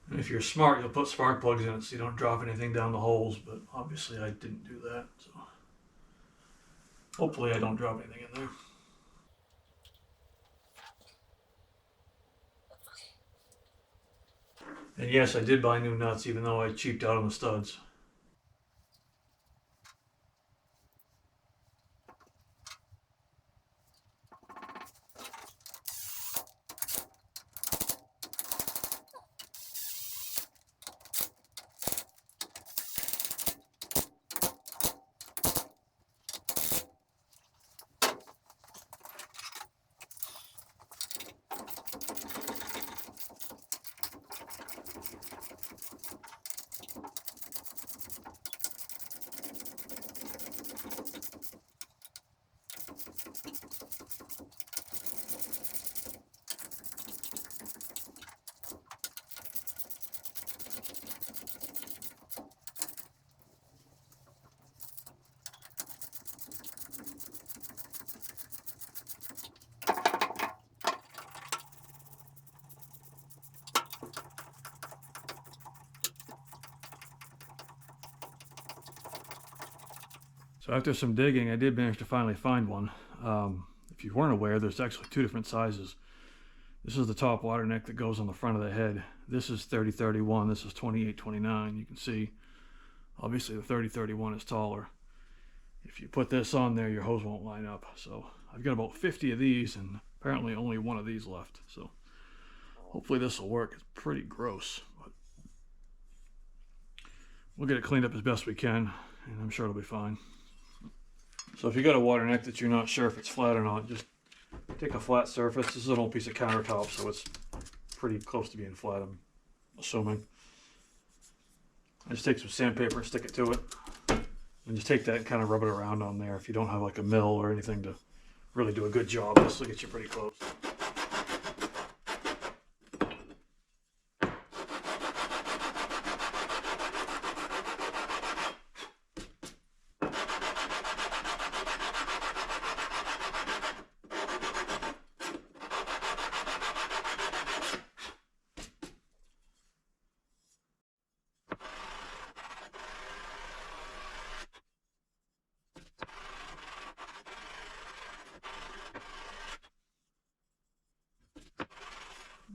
And if you're smart, you'll put spark plugs in it so you don't drop anything down the holes, but obviously I didn't do that, so hopefully I don't drop anything in there. And yes, I did buy new nuts even though I cheaped out on the studs. So after some digging, I did manage to finally find one. If you weren't aware, there's actually two different sizes. This is the top water neck that goes on the front of the head. This is 3031, this is 2829. You can see, obviously the 3031 is taller. If you put this on there, your hose won't line up. So I've got about 50 of these and apparently only one of these left. So hopefully this will work. It's pretty gross, but we'll get it cleaned up as best we can, and I'm sure it'll be fine. So if you got a water neck that you're not sure if it's flat or not, just take a flat surface. This is an old piece of countertop, so it's pretty close to being flat, I'm assuming. I just take some sandpaper and stick it to it. And just take that and kind of rub it around on there. If you don't have like a mill or anything to really do a good job, this will get you pretty close.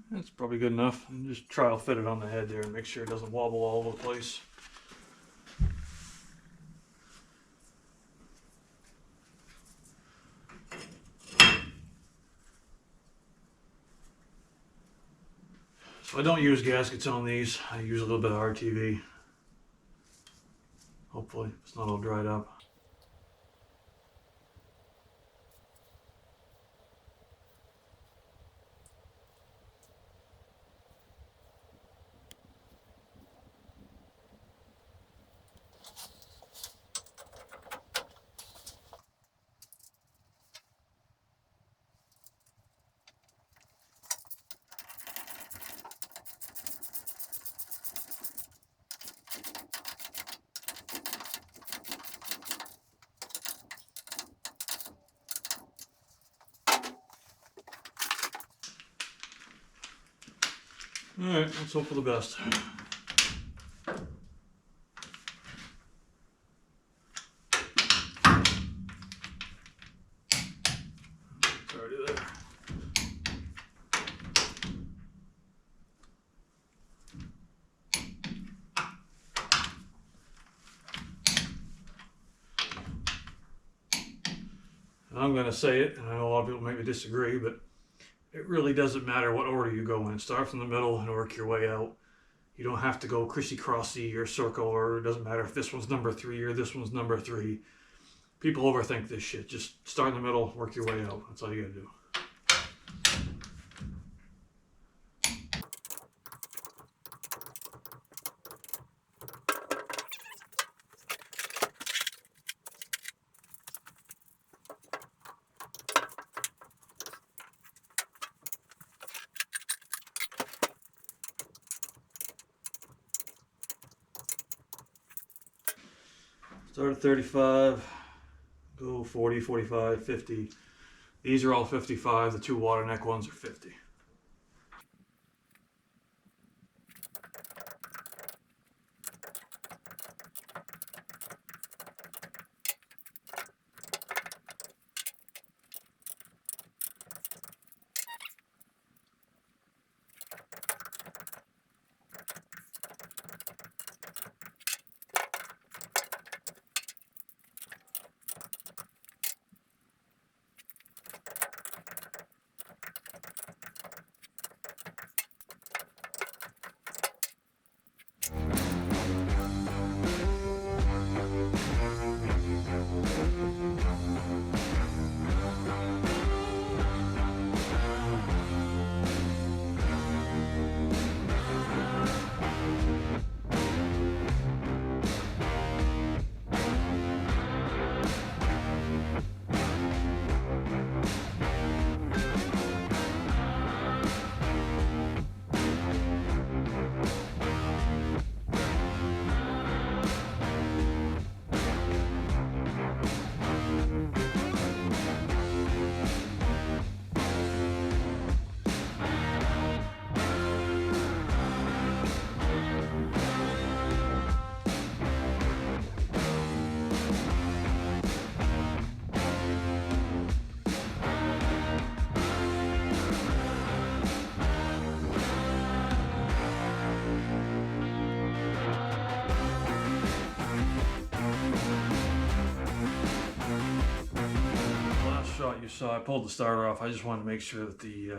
That's probably good enough. And just trial fit it on the head there and make sure it doesn't wobble all over the place. So I don't use gaskets on these. I use a little bit of RTV. Hopefully it's not all dried up. Alright, let's hope for the best. It's already there. And I'm going to say it, and I know a lot of people maybe disagree, but it really doesn't matter what order you go in. Start from the middle and work your way out. You don't have to go crissy-crossy or circle, or it doesn't matter if this one's number 3 or this one's number 3. People overthink this shit. Just start in the middle, work your way out. That's all you gotta do. Start at 35, go 40, 45, 50. These are all 55. The 2 water neck ones are 50. Shot you saw, I pulled the starter off. I just wanted to make sure that the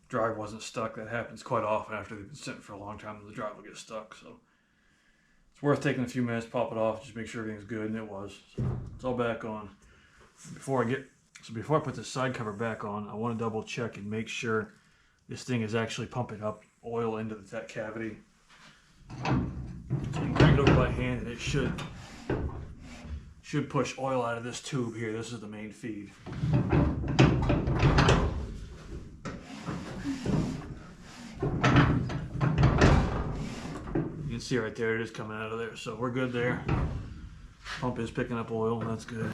drive wasn't stuck. That happens quite often after they've been sitting for a long time, the drive will get stuck. So it's worth taking a few minutes, pop it off, just make sure everything's good, and it was. So it's all back on. Before I put the side cover back on, I want to double check and make sure this thing is actually pumping up oil into that cavity. So you can bring it over by hand, and it should push oil out of this tube here. This is the main feed. You can see right there, it is coming out of there. So we're good there. Pump is picking up oil, and that's good.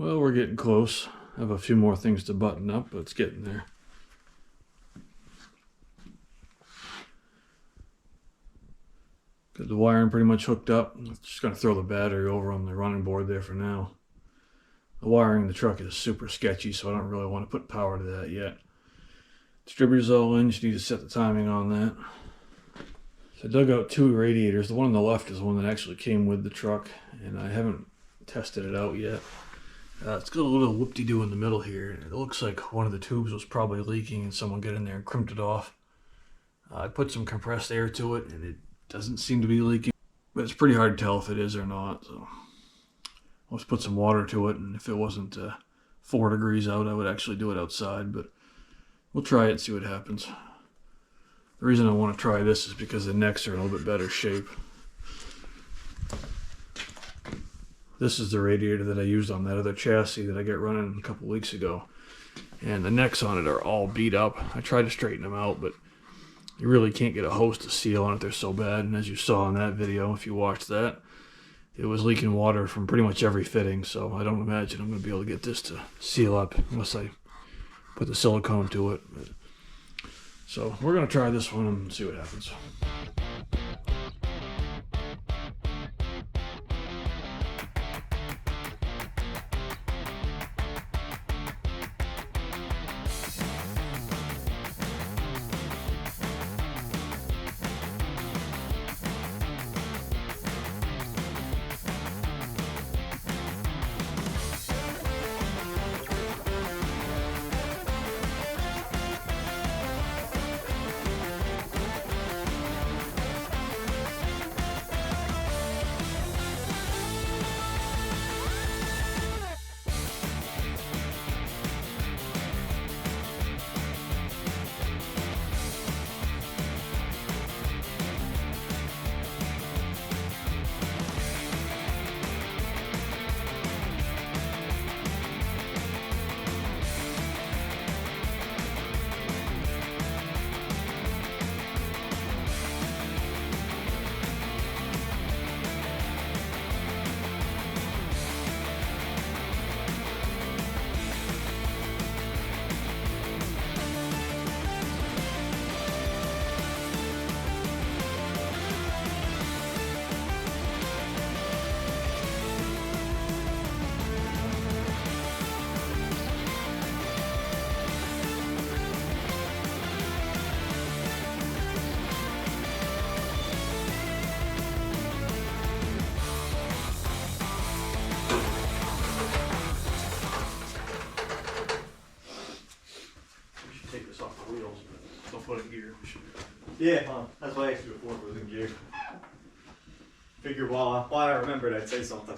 Well, we're getting close. I have a few more things to button up, but it's getting there. Got the wiring pretty much hooked up. I'm just going to throw the battery over on the running board there for now. The wiring in the truck is super sketchy, so I don't really want to put power to that yet. Distributor's all in. Just need to set the timing on that. So I dug out 2 radiators. The one on the left is the one that actually came with the truck, and I haven't tested it out yet. It's got a little whoop-de-doo in the middle here. It looks like one of the tubes was probably leaking and someone got in there and crimped it off. I put some compressed air to it and it doesn't seem to be leaking, but it's pretty hard to tell if it is or not. So let's put some water to it, and if it wasn't 4 degrees out, I would actually do it outside, but we'll try it and see what happens. The reason I want to try this is because the necks are in a little bit better shape. This is the radiator that I used on that other chassis that I got running a couple weeks ago. And the necks on it are all beat up. I tried to straighten them out, but you really can't get a hose to seal on it. They're so bad. And as you saw in that video, if you watched that, it was leaking water from pretty much every fitting. So I don't imagine I'm going to be able to get this to seal up unless I put the silicone to it. So we're going to try this one and see what happens. Yeah, that's why I asked you before if it was in gear. Figured while I remembered I'd say something.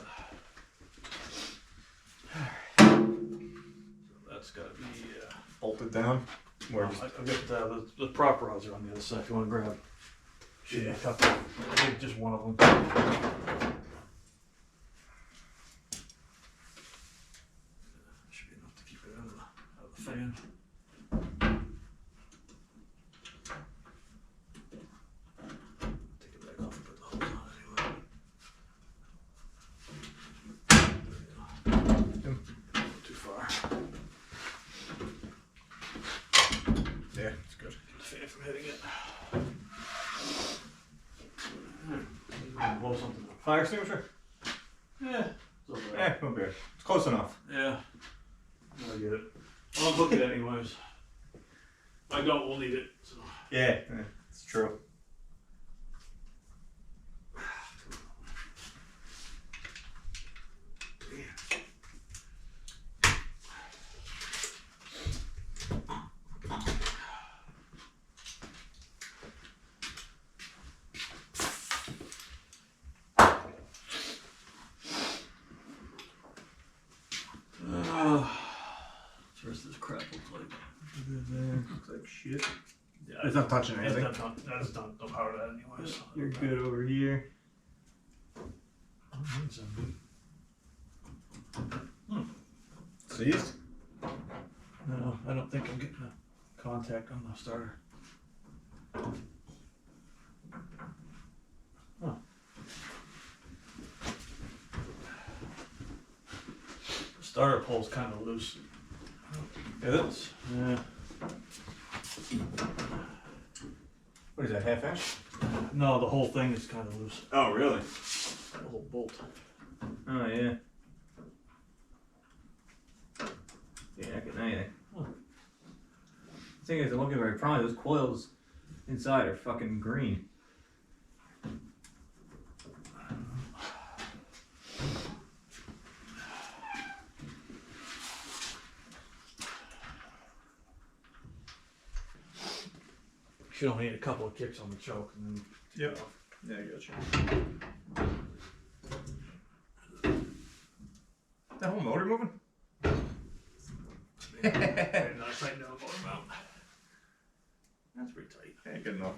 That's got to be bolted down. Where? I've got the prop rods are on the other side. If you want to grab, should be a couple. Maybe just one of them. Should be enough to keep it out of the fan. Take it back off and put the hose on anyway. Not too far. Yeah, it's good. Keep the fan from hitting it. Blow something up. Fire extinguisher? Yeah. It's over there. Yeah, no beer. It's close enough. Yeah. I get it. I'll look at it anyways. If I don't, we'll need it. So. Yeah, it's true. Where's this crap looks like? Looks like shit. Yeah, It's not touching anything. That's not no power to that anyways. So You're good over here. Seized? No, I don't think I'm getting a contact on the starter. Huh. Starter pole's kind of loose. Is it? Yeah. What is that, half inch? No, the whole thing is kind of loose. Oh, really? The whole bolt. Oh, yeah. Yeah, I can anything. Huh. The thing is, I'm looking very prominent. Those coils inside are fucking green. Should only need a couple of kicks on the choke and then. Yeah. Yeah, I got you. That whole motor moving? Not tighten down the motor mount. That's pretty tight. Ain't good enough.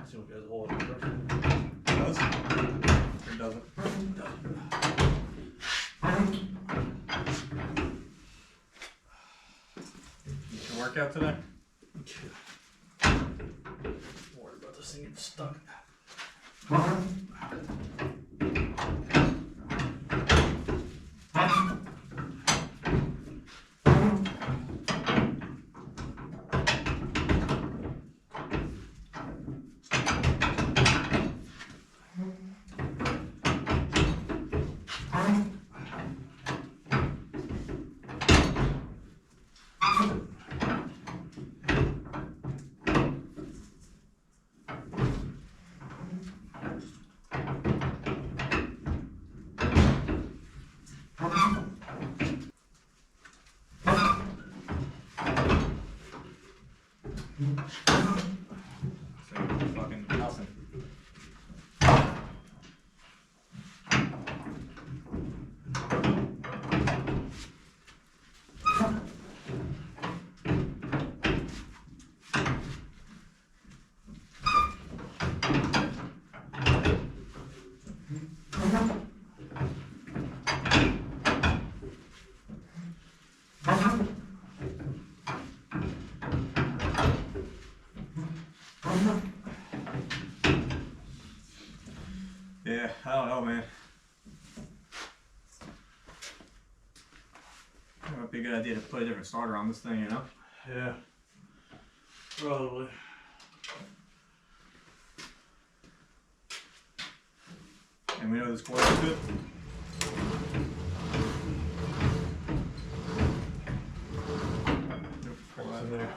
See what has a hole in the pressure. Does? Or doesn't? Get your workout today? Don't worry about this thing getting stuck. Fucking nothing. Yeah, I don't know, man. It might be a good idea to put a different starter on this thing, you know? Yeah. Probably. And we know this coil is good. What's in there?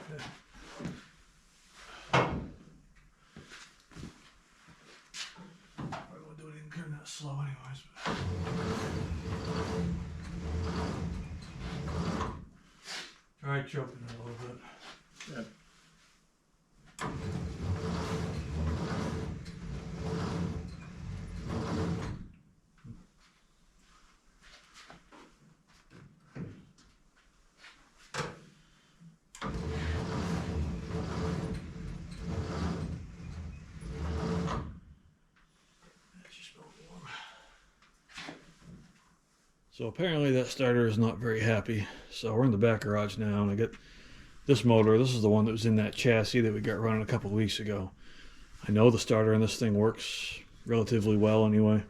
Probably won't do anything kind of slow anyways. Try choking it a little bit. Yeah. So apparently that starter is not very happy. So we're in the back garage now, and I got this motor. This is the one that was in that chassis that we got running a couple of weeks ago. I know the starter in this thing works relatively well anyway.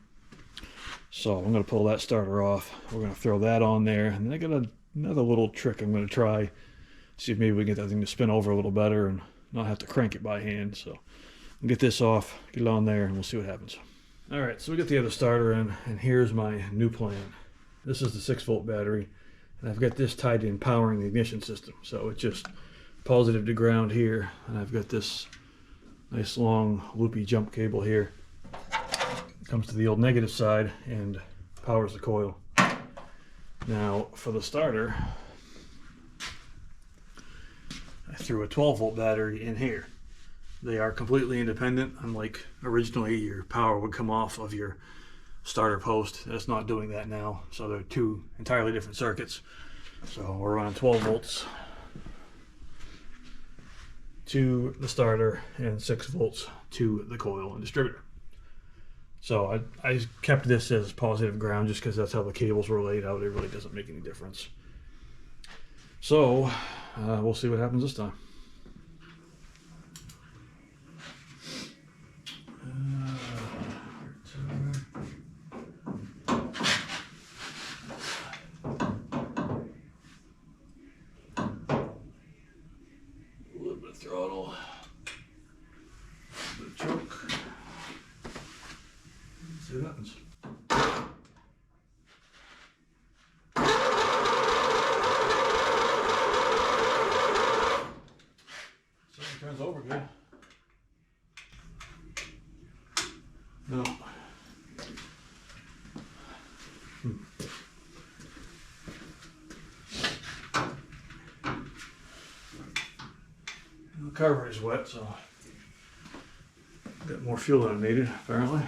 So I'm going to pull that starter off. We're going to throw that on there. And then I got another little trick I'm going to try. See if maybe we can get that thing to spin over a little better and not have to crank it by hand. So I'll get this off, get it on there, and we'll see what happens. All right, so we got the other starter in, and here's my new plan. This is the 6-volt battery, and I've got this tied in powering the ignition system. So it's just positive to ground here, and I've got this nice long loopy jump cable here. It comes to the old negative side and powers the coil. Now for the starter, I threw a 12-volt battery in here. They are completely independent, unlike originally your power would come off of your starter post. That's not doing that now, so they're two entirely different circuits. So we're running 12 volts to the starter and 6 volts to the coil and distributor. So I kept this as positive ground just because that's how the cables were laid out. It really doesn't make any difference. So we'll see what happens this time. A little bit of throttle, a bit of choke. Let's see what happens. Turns over good. No. The carburetor is wet, so got more fuel than I needed, apparently.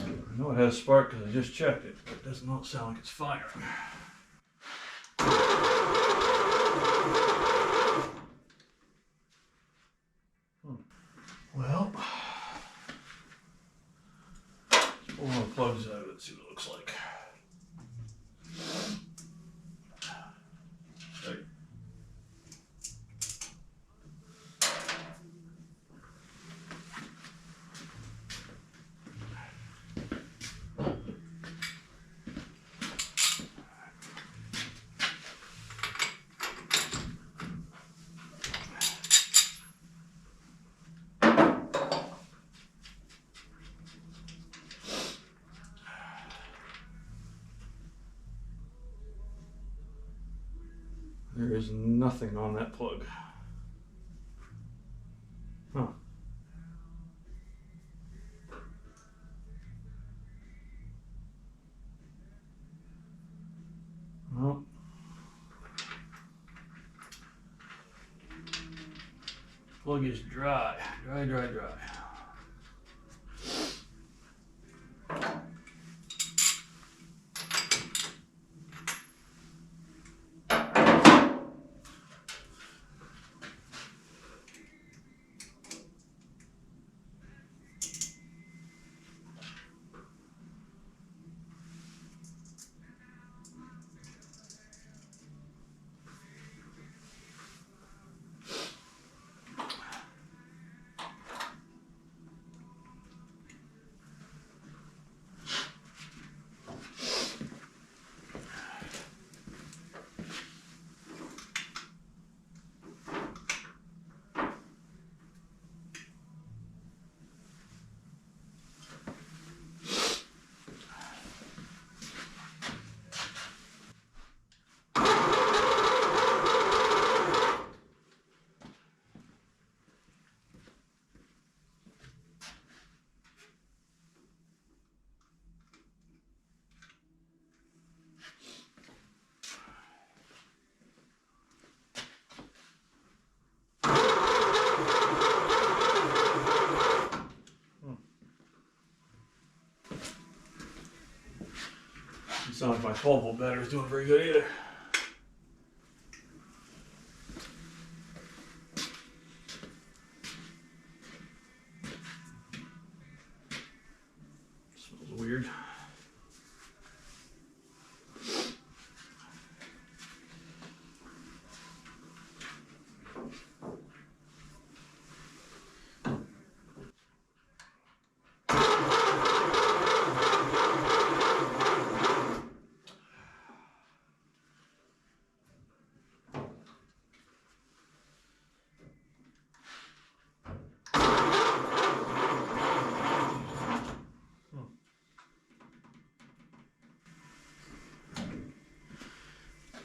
I know it has a spark because I just checked it, but it does not sound like it's firing. Well, let's pull one of the plugs out of it, see what it looks like. Right. There is nothing on that plug. Huh. Well, plug is dry. Dry. Doesn't sound like my 12-volt battery is doing very good either. Smells weird.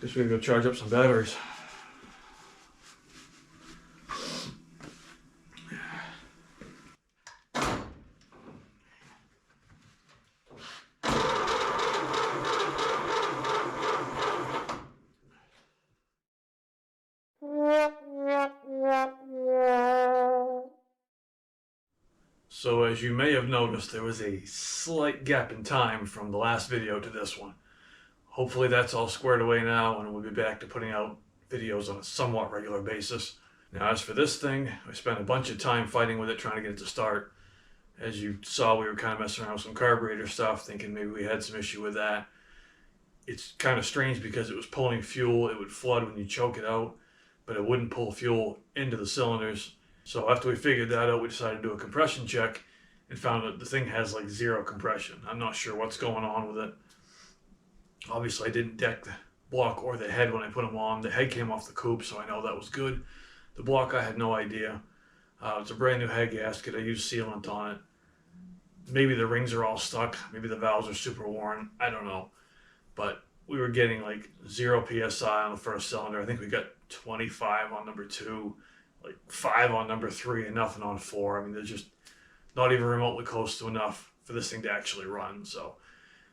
Guess we gotta go charge up some batteries. as you may have noticed, there was a slight gap in time from the last video to this one. Hopefully that's all squared away now, and we'll be back to putting out videos on a somewhat regular basis. Now, as for this thing, I spent a bunch of time fighting with it, trying to get it to start. As you saw, we were kind of messing around with some carburetor stuff, thinking maybe we had some issue with that. It's kind of strange because it was pulling fuel. It would flood when you choke it out, but it wouldn't pull fuel into the cylinders. So after we figured that out, we decided to do a compression check and found that the thing has like 0 compression. I'm not sure what's going on with it. Obviously, I didn't deck the block or the head when I put them on. The head came off the coupe, so I know that was good. The block, I had no idea. It's a brand new head gasket. I used sealant on it. Maybe the rings are all stuck. Maybe the valves are super worn. I don't know. But we were getting like 0 PSI on the first cylinder. I think we got 25 on number 2, like 5 on number 3, and nothing on 4. I mean, there's just not even remotely close to enough for this thing to actually run. So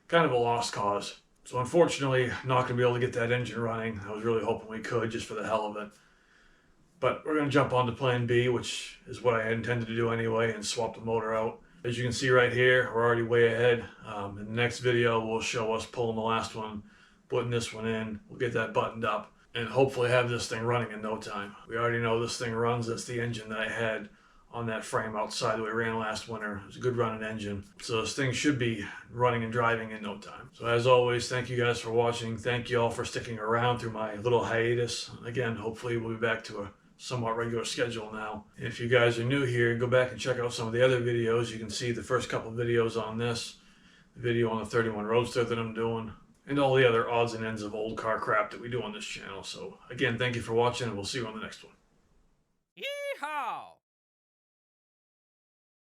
kind of a lost cause. So unfortunately, not going to be able to get that engine running. I was really hoping we could, just for the hell of it. But we're going to jump on to plan B, which is what I had intended to do anyway, and swap the motor out. As you can see right here, we're already way ahead. In the next video, we'll show us pulling the last one, putting this one in. We'll get that buttoned up, and hopefully have this thing running in no time. We already know this thing runs. That's the engine that I had on that frame outside that we ran last winter. It was a good running engine. So this thing should be running and driving in no time. So as always, thank you guys for watching. Thank you all for sticking around through my little hiatus. Again, hopefully we'll be back to a somewhat regular schedule now. If you guys are new here, go back and check out some of the other videos. You can see the first couple of videos on this, the video on the 31 Roadster that I'm doing, and all the other odds and ends of old car crap that we do on this channel. So again, thank you for watching, and we'll see you on the next one. Yeehaw!